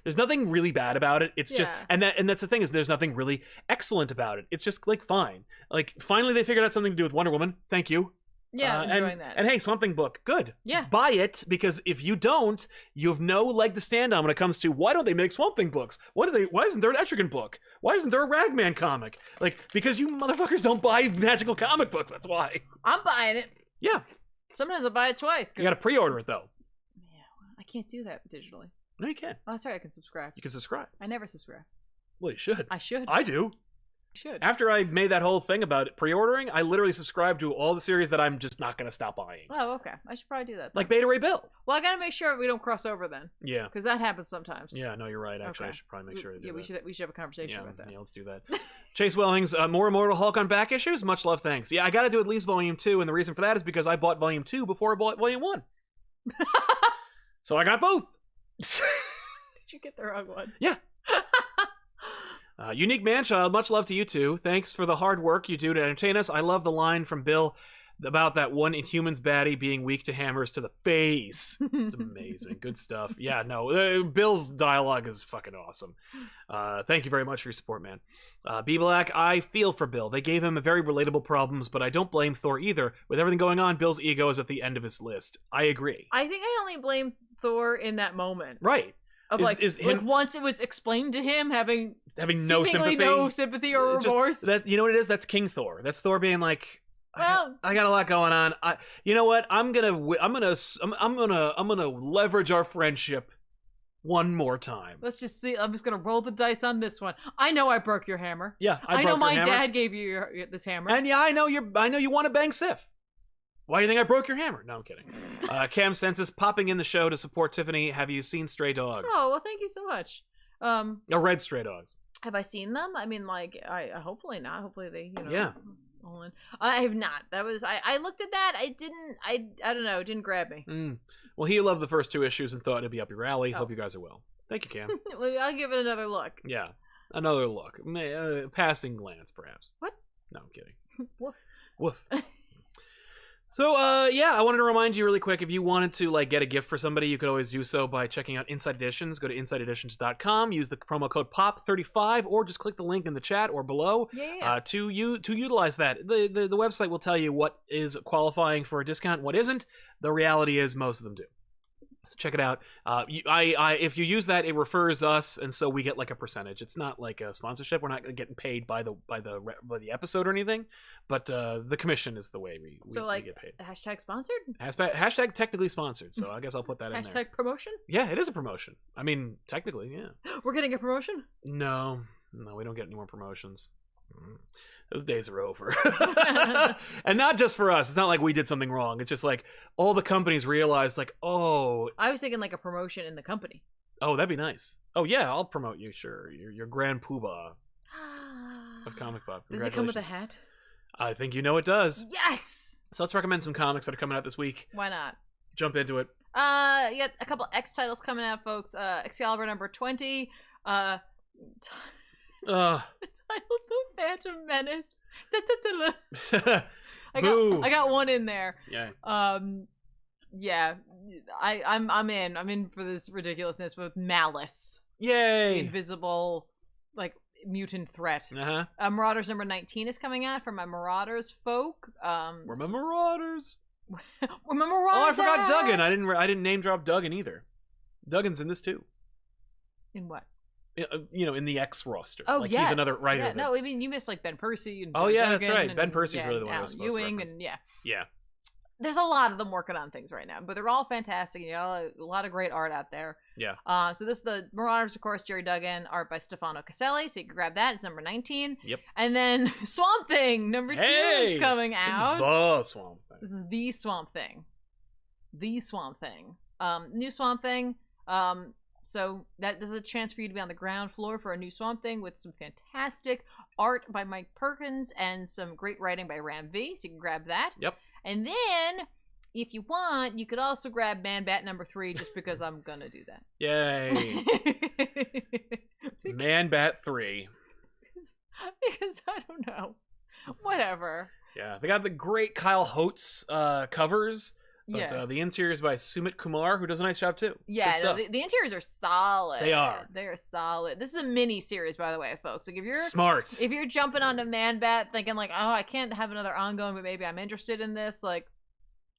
There's nothing really bad about it. It's just, and that's the thing, is there's nothing really excellent about it. It's just like fine. Like, finally they figured out something to do with Wonder Woman. Thank you. Yeah, I'm enjoying that. And hey, Swamp Thing book, good. Yeah. Buy it, because if you don't, you have no leg to stand on when it comes to, why don't they make Swamp Thing books? Why isn't there an Etrigan book? Why isn't there a Ragman comic? Like, because you motherfuckers don't buy magical comic books, that's why. I'm buying it. Yeah. Sometimes I buy it twice. You gotta pre-order it, though. Yeah, I can't do that digitally. No, you can. Oh, sorry, I can subscribe. You can subscribe. I never subscribe. Well, you should. I should. I do. Should. After I made that whole thing about pre-ordering, I literally subscribed to all the series that I'm just not going to stop buying. Oh, okay. I should probably do that then. Like Beta Ray Bill. Well, I got to make sure we don't cross over then. Yeah. Because that happens sometimes. Yeah, no, you're right. Actually, Okay. I should probably make sure to do that. We should have a conversation about that. Yeah, let's do that. Chase Wellings, more Immortal Hulk on back issues? Much love, thanks. Yeah, I got to do at least Volume 2, and the reason for that is because I bought Volume 2 before I bought Volume 1. So I got both. Did you get the wrong one? Yeah. Unique Manchild, much love to you too. Thanks for the hard work you do to entertain us. I love the line from Bill about that one Inhumans baddie being weak to hammers to the face. It's amazing. Good stuff. Yeah, no, Bill's dialogue is fucking awesome. Thank you very much for your support, man. B Black, I feel for Bill. They gave him a very relatable problems, but I don't blame Thor either. With everything going on, Bill's ego is at the end of his list. I agree. I think I only blame Thor in that moment. Right. Of like once it was explained to him, having no sympathy or remorse. That, you know what it is? That's King Thor. That's Thor being like, well, I got a lot going on. You know what? I'm gonna leverage our friendship one more time. Let's just see. I'm just gonna roll the dice on this one. I know I broke your hammer. Yeah, I know my dad gave you this hammer. And yeah, I know you want to bang Sif. Why do you think I broke your hammer? No, I'm kidding. Cam Census popping in the show to support Tiffany. Have you seen Stray Dogs? Oh, well, thank you so much. Read Stray Dogs. Have I seen them? I mean, like, I hopefully not. Hopefully they, Yeah. All in. I have not. That was I looked at that. I don't know. It didn't grab me. Well, he loved the first 2 issues and thought it'd be up your alley. Hope you guys are well. Thank you, Cam. Well, I'll give it another look. Yeah, another look. Passing glance, perhaps. What? No, I'm kidding. Woof. Woof. So, yeah, I wanted to remind you really quick, if you wanted to, like, get a gift for somebody, you could always do so by checking out Inside Editions. Go to InsideEditions.com, use the promo code POP35, or just click the link in the chat or below to utilize that. The website will tell you what is qualifying for a discount and what isn't. The reality is most of them do. So check it out. If you use that, it refers us, and so we get like a percentage. It's not like a sponsorship. We're not getting paid by the episode or anything, but the commission is the way we get paid. Hashtag sponsored. Hashtag technically sponsored. So I guess I'll put that in there. Hashtag promotion. Yeah, it is a promotion. I mean, technically, yeah. We're getting a promotion. No, we don't get any more promotions. Those days are over. And not just for us. It's not like we did something wrong. It's just like all the companies realized, like, oh. I was thinking like a promotion in the company. Oh, that'd be nice. Oh, yeah, I'll promote you, sure. You're Grand Poobah of ComicPOP. Does it come with a hat? I think you know it does. Yes! So let's recommend some comics that are coming out this week. Why not? Jump into it. You got a couple X titles coming out, folks. Excalibur number 20. Titled The Phantom Menace. I got one in there. Yeah. Yeah. I'm in. I'm in for this ridiculousness with Malice. Yay! The invisible, like, mutant threat. Uh-huh. Marauders number 19 is coming out for my Marauders folk. We're my Marauders. We're my Marauders. Oh, I forgot Duggan. I didn't name drop Duggan either. Duggan's in this too. In what? In the X roster. Oh, like, yes. he's another writer. Yeah, no, I mean, you missed like Ben Percy and Duggan, Duggan that's right. And, Ben Percy's really the one I was Alan supposed Ewing to reference. and yeah. there's a lot of them working on things right now, but they're all fantastic. You know, a lot of great art out there. Yeah. So this is the Marauders, of course, Jerry Duggan, art by Stefano Caselli. So you can grab that. It's number 19. Yep. And then Swamp Thing number 2 is coming out. This is the Swamp Thing. This is the Swamp Thing. The Swamp Thing. New Swamp Thing. So this is a chance for you to be on the ground floor for a new Swamp Thing with some fantastic art by Mike Perkins and some great writing by Ram V. So you can grab that. Yep. And then, if you want, you could also grab Man-Bat number 3 just because I'm going to do that. Yay. Man-Bat 3. Because I don't know. Whatever. Yeah, they got the great Kyle Holtz covers. But Yeah. The interior is by Sumit Kumar, who does a nice job too. Yeah, no, the interiors are solid. They are. They're solid. This is a mini series, by the way, folks. Like if you're smart, if you're jumping onto Man-Bat thinking like, oh, I can't have another ongoing, but maybe I'm interested in this. Like,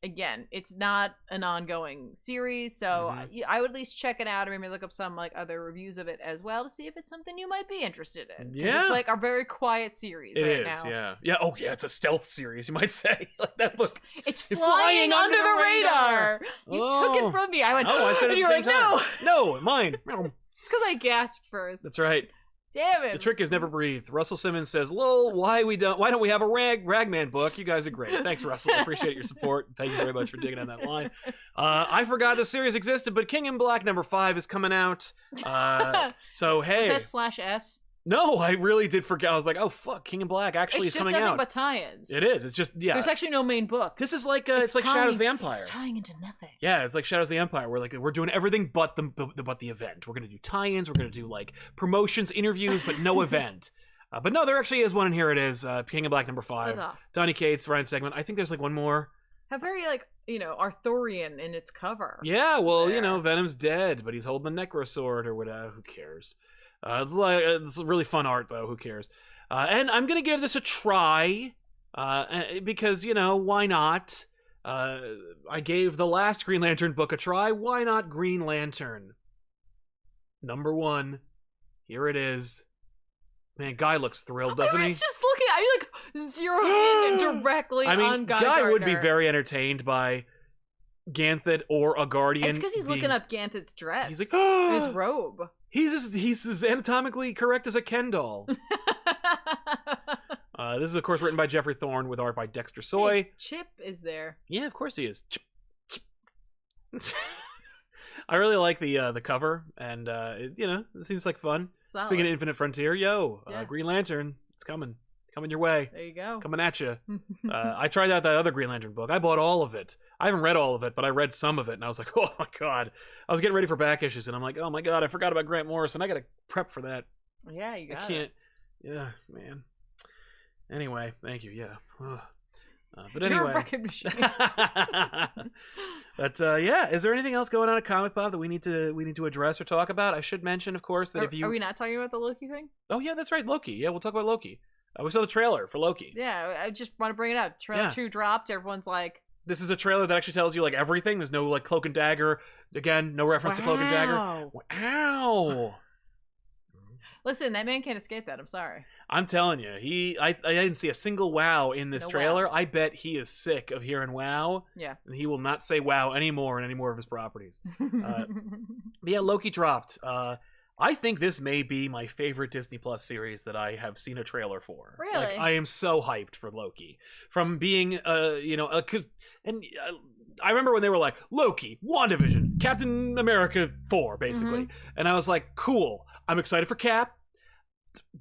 again, it's not an ongoing series, so I would at least check it out and maybe look up some like other reviews of it as well to see if it's something you might be interested in. Yeah, it's like a very quiet series. It right is, now. yeah. Oh yeah, it's a stealth series, you might say. Like that book. It's flying under the radar. You took it from me. I went. Oh, I said it at the same time. No, mine. It's because I gasped first. That's right. Damn it. The trick is never breathe. Russell Simmons says, "Lol, why don't we have a Ragman book? You guys are great. Thanks, Russell. I appreciate your support. Thank you very much for digging on that line." I forgot the series existed, but King in Black number 5 is coming out. So hey, was that /S? No, I really did forget. I was like, oh fuck, King in Black actually is coming out. It's just nothing but tie-ins. It is. It's just There's actually no main book. This is like it's like Shadows of the Empire. It's tying into nothing. Yeah, it's like Shadows of the Empire. We're doing everything but the event. We're gonna do tie-ins. We're gonna do like promotions, interviews, but no event. But no, there actually is one, and here it is. King in Black number 5. Donny Cates, Ryan Segment. I think there's like one more. How very Arthurian in its cover. Yeah, well, Venom's dead, but he's holding the Necro Sword or whatever. Who cares? It's really fun art though. Who cares? And I'm gonna give this a try because why not? I gave the last Green Lantern book a try. Why not Green Lantern? Number 1. Here it is. Man, Guy looks thrilled, doesn't he? I was just looking. I like zeroed in directly on Guy Gardner. Would be very entertained by Ganthet or a Guardian. It's because he's looking up Ganthet's dress. He's like, his robe. He's as anatomically correct as a Ken doll. This is, of course, written by Jeffrey Thorne with art by Dexter Soy. Hey, Chip is there. Yeah, of course he is. Chip. I really like the cover, and it seems like fun. Solid. Speaking of Infinite Frontier, Green Lantern, it's coming your way. There you go. Coming at you. I tried out that other Green Lantern book. I bought all of it. I haven't read all of it, but I read some of it, and I was like, oh my god. I was getting ready for back issues, and I'm like, oh my god, I forgot about Grant Morrison. I gotta prep for that. Yeah, you got I can't. Yeah, man. Anyway, thank you. Yeah. But anyway. You're a record machine. But is there anything else going on at ComicPOP that we need to address or talk about? I should mention, of course, that Are we not talking about the Loki thing? Oh yeah, that's right, Loki. Yeah, we'll talk about Loki. We saw the trailer for Loki. Yeah, I just want to bring it up. Trailer 2 dropped. Everyone's like, this is a trailer that actually tells you like everything. There's no like Cloak and Dagger. Again, no reference to Cloak and Dagger. Wow. Listen, that man can't escape that. I'm sorry. I'm telling you, I didn't see a single wow in this trailer. Wow. I bet he is sick of hearing wow. Yeah. And he will not say wow anymore in any more of his properties. But yeah, Loki dropped. I think this may be my favorite Disney Plus series that I have seen a trailer for. Really? Like, I am so hyped for Loki. From being, I remember when they were like, Loki, WandaVision, Captain America 4, basically. Mm-hmm. And I was like, cool. I'm excited for Cap.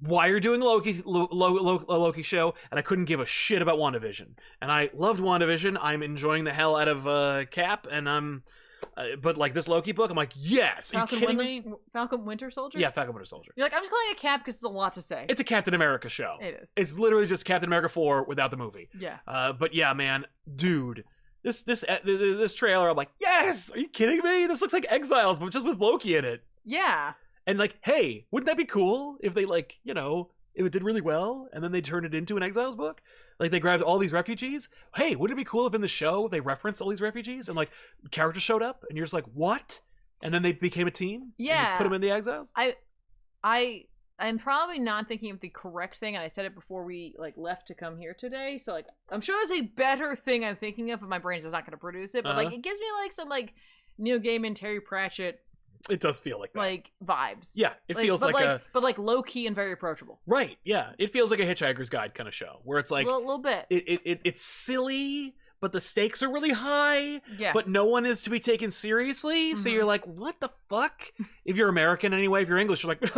Why you're doing a Loki show, and I couldn't give a shit about WandaVision. And I loved WandaVision. I'm enjoying the hell out of Cap, and I'm... but like this Loki book, I'm like, yes. Are you kidding me? Falcon Winter Soldier? Yeah, Falcon Winter Soldier. You're like, I'm just calling it Cap because it's a lot to say. It's a Captain America show. It is. It's literally just Captain America 4 without the movie. Yeah. But yeah, man, dude, this trailer, I'm like, yes. Are you kidding me? This looks like Exiles, but just with Loki in it. Yeah. And like, hey, wouldn't that be cool if they if it did really well and then they turned it into an Exiles book? Like they grabbed all these refugees. Hey, wouldn't it be cool if in the show they referenced all these refugees and like characters showed up and you're just like, what? And then they became a team? Yeah. And you put them in the Exiles? I I'm probably not thinking of the correct thing, and I said it before we like left to come here today. So like, I'm sure there's a better thing I'm thinking of, but my brain's just not going to produce it. But like, it gives me like some like Neil Gaiman, Terry Pratchett. It does feel like that. Like vibes. Yeah, it feels like a... But like low-key and very approachable. Right, yeah. It feels like a Hitchhiker's Guide kind of show, where it's like... A little bit. It's silly, but the stakes are really high. Yeah. But no one is to be taken seriously, so you're like, what the fuck? If you're American anyway, if you're English, you're like,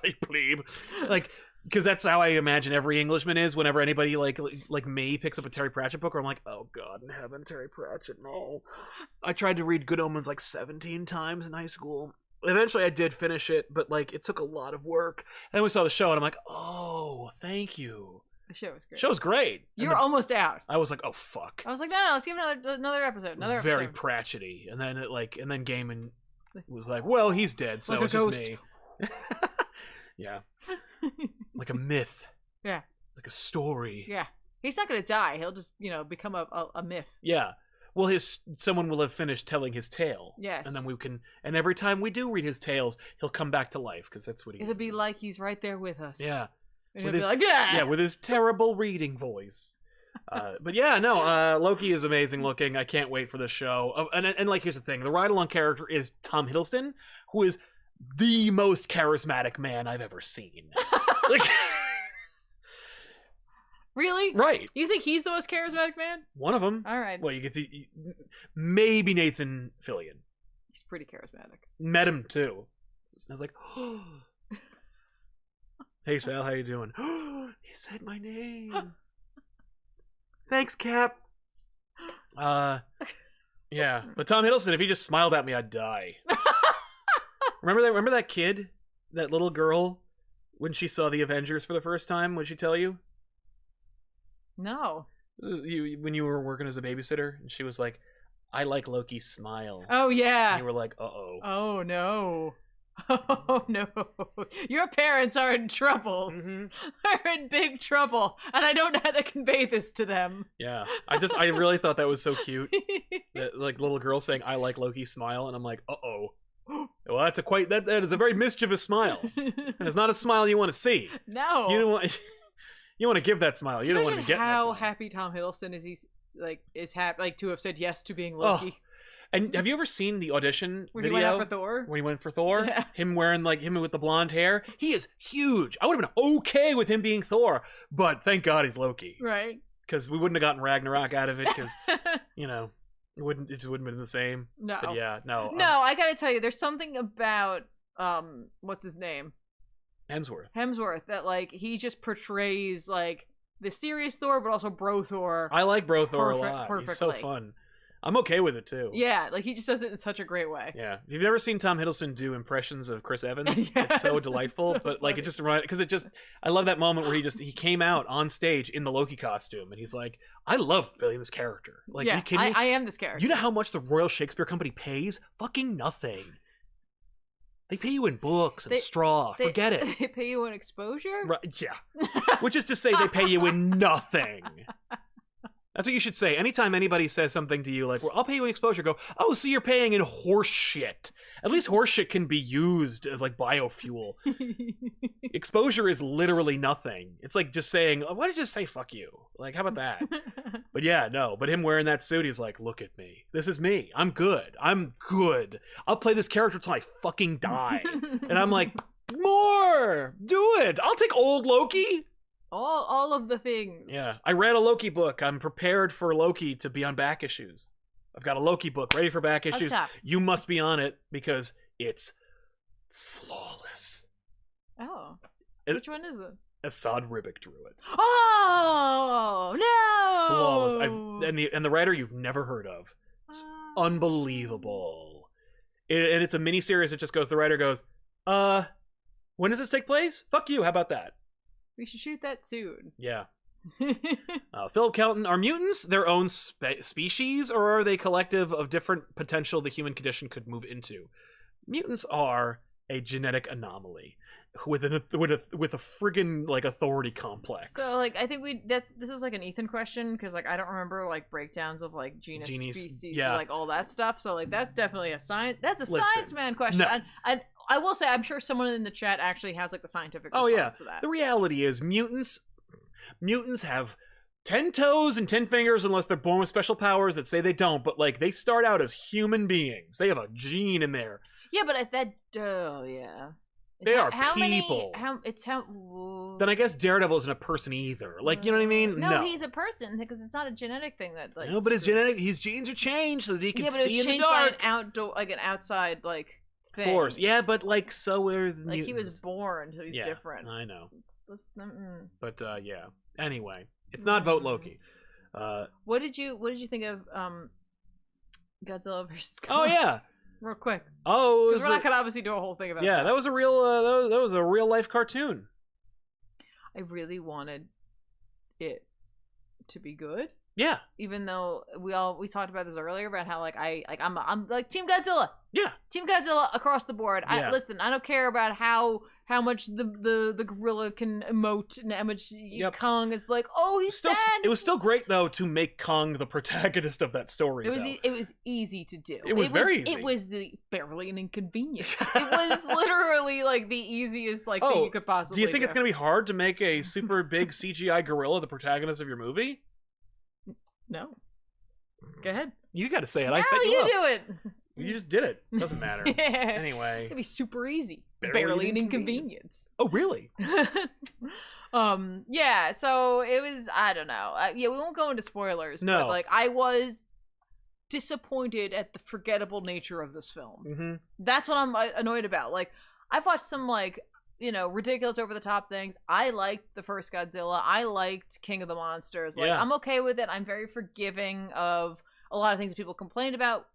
you plebe. Like... Because that's how I imagine every Englishman is whenever anybody like me picks up a Terry Pratchett book, or I'm like, oh God in heaven, Terry Pratchett, no. I tried to read Good Omens like 17 times in high school. Eventually I did finish it, but like it took a lot of work. And then we saw the show and I'm like, oh, thank you. The show was great. Show's great. You were almost out. I was like, oh fuck. I was like, no, let's give another episode. Very Pratchett-y. And then Gaiman was like, well, he's dead, so like it's just me. Yeah. Like a myth. Yeah. Like a story. Yeah. He's not going to die. He'll just, become a myth. Yeah. Well, someone will have finished telling his tale. Yes. And then and every time we do read his tales, he'll come back to life, because that's what he It'll be like he's right there with us. Yeah. And he'll be like, yeah! Yeah, with his terrible reading voice. But yeah, no, Loki is amazing looking. I can't wait for the show. And like, here's the thing. The ride-along character is Tom Hiddleston, who is the most charismatic man I've ever seen. Like, really? Right. You think he's the most charismatic man? One of them. All right. Well, maybe Nathan Fillion. He's pretty charismatic. Met him too. I was like, oh. Hey Sal, how you doing? He said my name. Thanks, Cap. Yeah, but Tom Hiddleston, if he just smiled at me, I'd die. Remember that kid, that little girl, when she saw the Avengers for the first time? Would she tell you? No. When you were working as a babysitter, and she was like, "I like Loki's smile." Oh yeah. And you were like, "Uh-oh." Oh no. Oh no. Your parents are in trouble. Mm-hmm. They're in big trouble, and I don't know how to convey this to them. Yeah, I really thought that was so cute. That, like, little girl saying, "I like Loki's smile," and I'm like, "Uh-oh." Well, that is a very mischievous smile, and it's not a smile you want to see. No, you don't want. You want to give that smile. You don't want to get how happy Tom Hiddleston is. Is happy like to have said yes to being Loki. Oh. And have you ever seen the audition when video? He went out for Thor? When he went for Thor? Yeah. Him wearing him with the blonde hair. He is huge. I would have been okay with him being Thor, but thank God he's Loki. Right. Because we wouldn't have gotten Ragnarok out of it. Because it just wouldn't have been the same. No. But yeah, no. No, I gotta tell you, there's something about what's his name? Hemsworth that like he just portrays like the serious Thor, but also bro Thor. I like bro Thor a lot. Perfectly. He's so fun. I'm okay with it too. Yeah, like he just does it in such a great way. Yeah, if you've never seen Tom Hiddleston do impressions of Chris Evans, yes, it's so delightful. It's so but like funny. I love that moment where he came out on stage in the Loki costume, and he's like, I love playing this character. Like, yeah, are you kidding me? I am this character. You know how much the Royal Shakespeare Company pays? Fucking nothing. They pay you in books and straw. Forget it. They pay you in exposure? Right, yeah. Which is to say they pay you in nothing. That's what you should say. Anytime anybody says something to you like, well, I'll pay you in exposure, go, oh, so you're paying in horse shit. At least horse shit can be used as like biofuel. Exposure is literally nothing. It's like just saying, oh, why did you just say fuck you? Like, how about that? But yeah, no. But him wearing that suit, he's like, look at me. This is me. I'm good. I'll play this character till I fucking die. And I'm like, more! Do it! I'll take old Loki! All of the things. Yeah. I read a Loki book. I'm prepared for Loki to be on back issues. I've got a Loki book ready for back issues. You must be on it because it's flawless. Oh. Which one is it? Assad Ribic drew it. Oh no! Flawless. And the writer you've never heard of. It's unbelievable. And it's a miniseries that just goes, the writer goes, when does this take place? Fuck you, how about that? We should shoot that soon. Yeah. Philip Kelton, are mutants their own species, or are they collective of different potential the human condition could move into? Mutants are a genetic anomaly with a friggin' like authority complex. So like I think this is like an Ethan question because like I don't remember like breakdowns of like genus species, like all that stuff. So like that's definitely a science. That's a science man question. No. And I will say I'm sure someone in the chat actually has like the scientific response to that. The reality is mutants have 10 toes and 10 fingers unless they're born with special powers that say they don't, but like they start out as human beings. They have a gene in there. Yeah, but if that yeah. They are people. Then I guess Daredevil isn't a person either. Like, you know what I mean? No, he's a person because it's not a genetic thing that like. No, but his genes are changed so that he can see in the By dark. an outside like thing. Force. Yeah, but like so are the mutants. He was born, so he's different. I know. But yeah. Anyway, it's not vote Loki. What did you think of Godzilla vs. Kong? Oh yeah. Real quick. Oh, because we're not gonna obviously do a whole thing about that. Yeah, that was a real that was a real life cartoon. I really wanted it to be good. Yeah. Even though we talked about this earlier about how like I'm like Team Godzilla. Yeah. Team Godzilla across the board. Yeah. Listen, I don't care about how much the gorilla can emote and how much Kong is like, oh, he's still sad. It was still great though to make Kong the protagonist of that story. It was easy to do. It was very easy. It was barely an inconvenience. It was literally like the easiest thing you could possibly do. Do you think it's gonna be hard to make a super big CGI gorilla the protagonist of your movie? No. Go ahead. You got to say it. No, I said you do it. You just did it. Doesn't matter. Anyway. It'd be super easy. Barely an inconvenience. Oh, really? Yeah, so it was, I don't know. We won't go into spoilers. No. But, like, I was disappointed at the forgettable nature of this film. Mm-hmm. That's what I'm annoyed about. Like, I've watched some, like, ridiculous over-the-top things. I liked the first Godzilla. I liked King of the Monsters. Like, I'm okay with it. I'm very forgiving of a lot of things that people complained about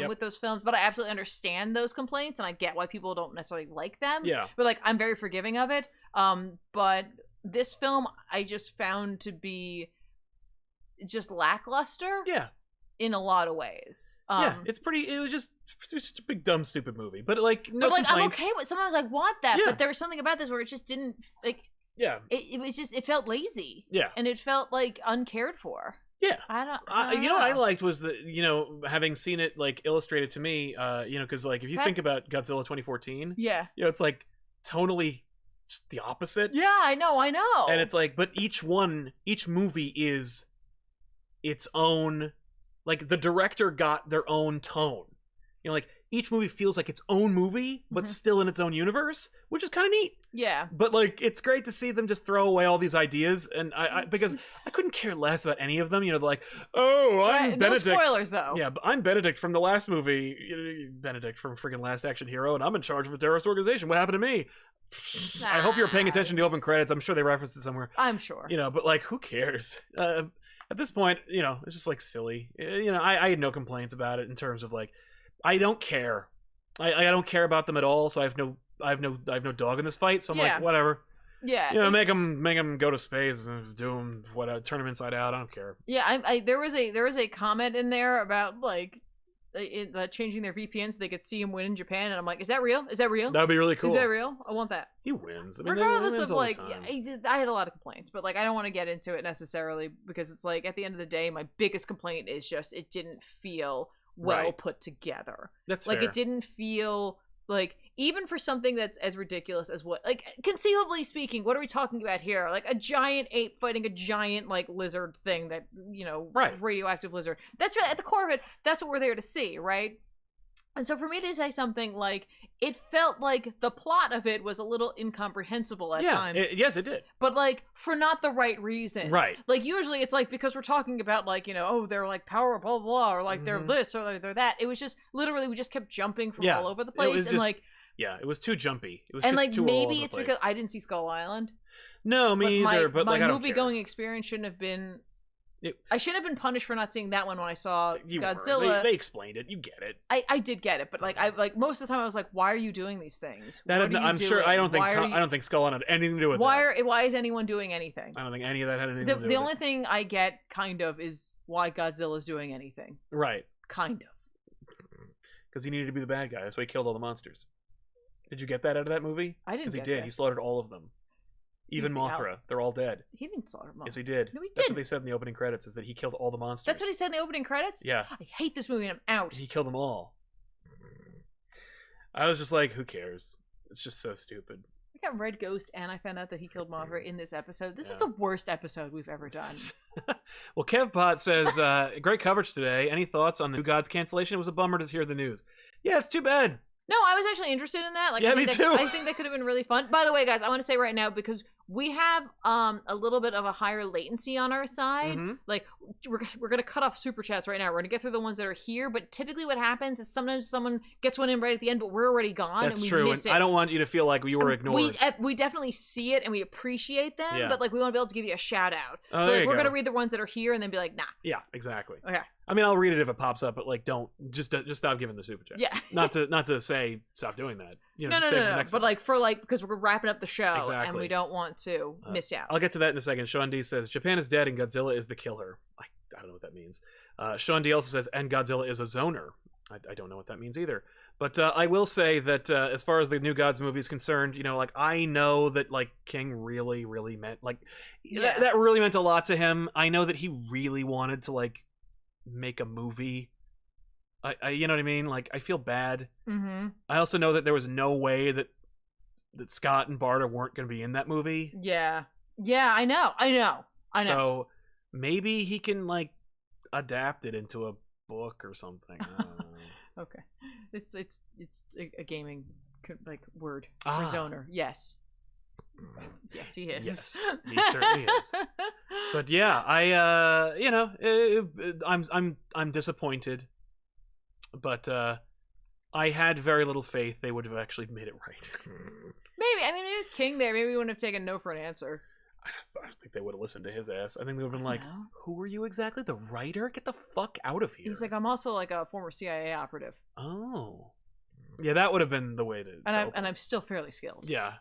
with those films, but I absolutely understand those complaints, and I get why people don't necessarily like them. Yeah. But, like, I'm very forgiving of it. But this film, I just found to be just lackluster. Yeah. In a lot of ways. It was just a big, dumb, stupid movie. But, like, no complaints. I'm okay with sometimes I want that, but there was something about this where it just didn't, like... Yeah. It was just, it felt lazy. Yeah. And it felt, like, uncared for. Yeah. I don't you know what I liked was that, having seen it, like, illustrated to me, because, like, if you think about Godzilla 2014... Yeah. It's, like, tonally just the opposite. Yeah, I know. And it's, like, but each movie is its own... Like, the director got their own tone. Like, each movie feels like its own movie, but still in its own universe, which is kind of neat. Yeah. But, like, it's great to see them just throw away all these ideas, and because I couldn't care less about any of them. They're like, oh, I'm Benedict. No spoilers, though. Yeah, but I'm Benedict from the last movie, Benedict from friggin' Last Action Hero, and I'm in charge of a terrorist organization. What happened to me? I hope you're paying attention to the open credits. I'm sure they referenced it somewhere. I'm sure. But, like, who cares? At this point, it's just, like, silly. I had no complaints about it in terms of, like, I don't care. I don't care about them at all, so I have no dog in this fight, so I'm like, whatever. Yeah. Make them go to space and do them, turn them inside out. I don't care. Yeah, there was a comment in there about, like, changing their VPN so they could see him win in Japan, and I'm like, is that real? That would be really cool. Is that real? I want that. He wins. I mean, regardless of, like, I had a lot of complaints, but, like, I don't want to get into it necessarily because it's like, at the end of the day, my biggest complaint is just it didn't feel well put together. That's like fair. It didn't feel like, even for something that's as ridiculous as what, like, conceivably speaking, what are we talking about here? Like a giant ape fighting a giant, like, lizard thing that, radioactive lizard. That's at the core of it. That's what we're there to see, right? And so for me to say something like, it felt like the plot of it was a little incomprehensible at times. Yes, it did. But, like, for not the right reasons. Right. Like, usually it's like, because we're talking about, like, they're, like, power, blah, blah, blah, or, like, they're this, or, like, they're that. It was just, literally, we just kept jumping from all over the place. And, like... Yeah, it was too jumpy. It was and, just like, too maybe all over the it's place. because I didn't see Skull Island. No, me either, but, like, I don't care. My movie-going experience shouldn't have been... I shouldn't have been punished for not seeing that one when I saw Godzilla. They explained it. You get it. I did get it, but, like, most of the time I was like, why are you doing these things? I'm sure. I don't think Skull Island had anything to do with that. Why is anyone doing anything? I don't think any of that had anything to do with it. The only thing I get, kind of, is why Godzilla's doing anything. Right. Kind of. Because he needed to be the bad guy. That's why he killed all the monsters. Did you get that out of that movie? I didn't. Because he get did. that. He slaughtered all of them. Even Mothra. They're all dead. He didn't slaughter them all. Yes, he did. No, he That's didn't. what they said in the opening credits, is that he killed all the monsters. That's what he said in the opening credits? Yeah. I hate this movie and I'm out. He killed them all. I was just like, who cares? It's just so stupid. I got Red Ghost and I found out that he killed Mothra in this episode. This is the worst episode we've ever done. Well, KevPot says, great coverage today. Any thoughts on the New Gods cancellation? It was a bummer to hear the news. Yeah, it's too bad. No, I was actually interested in that. Like, yeah, I me think too. I think that could have been really fun. By the way, guys, I want to say right now, because we have a little bit of a higher latency on our side. Mm-hmm. Like, we're gonna cut off super chats right now. We're gonna get through the ones that are here. But typically, what happens is sometimes someone gets one in right at the end, but we're already gone. That's and we true. Miss And it. I don't want you to feel like you were ignored. We definitely see it and we appreciate them, Yeah. but like we want to be able to give you a shout out. Oh, So there like, you we're go. gonna read the ones that are here and then be like, nah. Yeah, exactly. Okay. I mean, I'll read it if it pops up, but like, don't just stop giving the super chats. Yeah. not to say stop doing that. You know, No, just save it for no. next But time. like because we're wrapping up the show and Exactly. we don't want to miss out. I'll get to that in a second. Sean D says Japan is dead and Godzilla is the killer. I don't know what that means. Sean D also says and Godzilla is a zoner. I don't know what that means either. But I will say that as far as the New Gods movie is concerned, you know, like I know that like King really, really meant like that really meant a lot to him. I know that he really wanted to like make a movie. I you know what I mean? Like I feel bad. Mm-hmm. I also know that there was no way that Scott and Barda weren't going to be in that movie. Yeah, I know. So maybe he can like adapt it into a book or something. I don't know. Okay, it's a gaming like word for Ah. zoner. Yes, he is. Yes, he certainly is. But yeah, I you know, I'm disappointed, but I had very little faith they would have actually made it right. Maybe maybe King there. Maybe we wouldn't have taken no for an answer. I don't think they would have listened to his ass. I think they would have been I like, don't know. "Who are you exactly? The writer? Get the fuck out of here!" He's like, I'm also like a former CIA operative, "Oh, yeah, that would have been the way to." and I'm still fairly skilled. Yeah.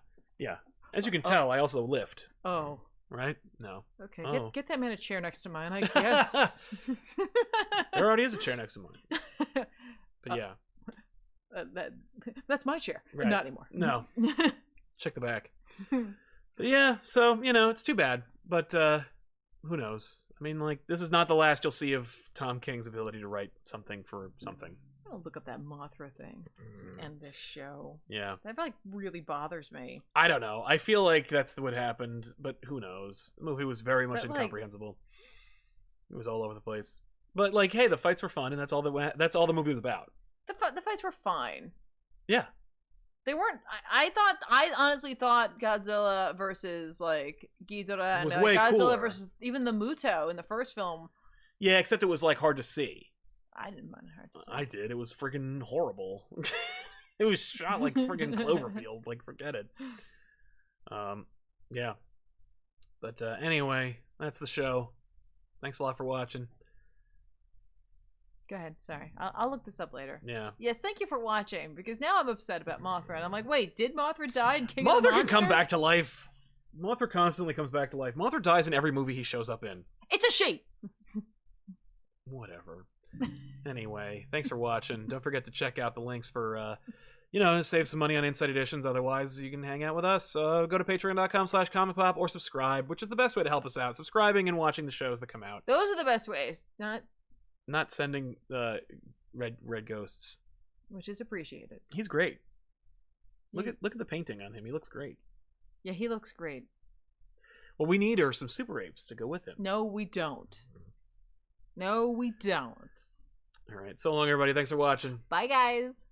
As you can tell, I also lift. Oh. Right? No. Okay, Oh. get that man a chair next to mine, I guess. There already is a chair next to mine. But yeah. That's my chair. Right. Not anymore. No. Check the back. But yeah, so, you know, it's too bad. But who knows? I mean, like, this is not the last you'll see of Tom King's ability to write something for something. I'll look up that Mothra thing to end this show. Yeah. That like really bothers me. I don't know. I feel like that's what happened, but who knows? The movie was very much But, like- incomprehensible. It was all over the place. But like, hey, the fights were fun, and that's all the movie was about. The fights were fine. Yeah. They weren't. I honestly thought Godzilla versus like Ghidorah and Was way Godzilla cooler. versus even the Muto in the first film. Yeah, except it was like hard to see. I didn't mind hard to see. I did. It was freaking horrible. It was shot like freaking Cloverfield. Like, forget it. Yeah. But anyway, that's the show. Thanks a lot for watching. Go ahead. Sorry, I'll look this up later. Yeah. Yes, thank you for watching. Because now I'm upset about Mothra, and I'm like, wait, did Mothra die in King of the Mothra can come Monsters? back to life. Mothra constantly comes back to life. Mothra dies in every movie he shows up in. It's a she. Whatever. Anyway, thanks for watching. Don't forget to check out the links for, save some money on Inside Editions. Otherwise, you can hang out with us. Go to patreon.com/ComicPOP or subscribe, which is the best way to help us out. Subscribing and watching the shows that come out. Those are the best ways. Not sending red ghosts. Which is appreciated. He's great. Look at the painting on him. He looks great. Yeah, he looks great. What we need are some super apes to go with him. No, we don't. No, we don't. All right. So long, everybody. Thanks for watching. Bye, guys.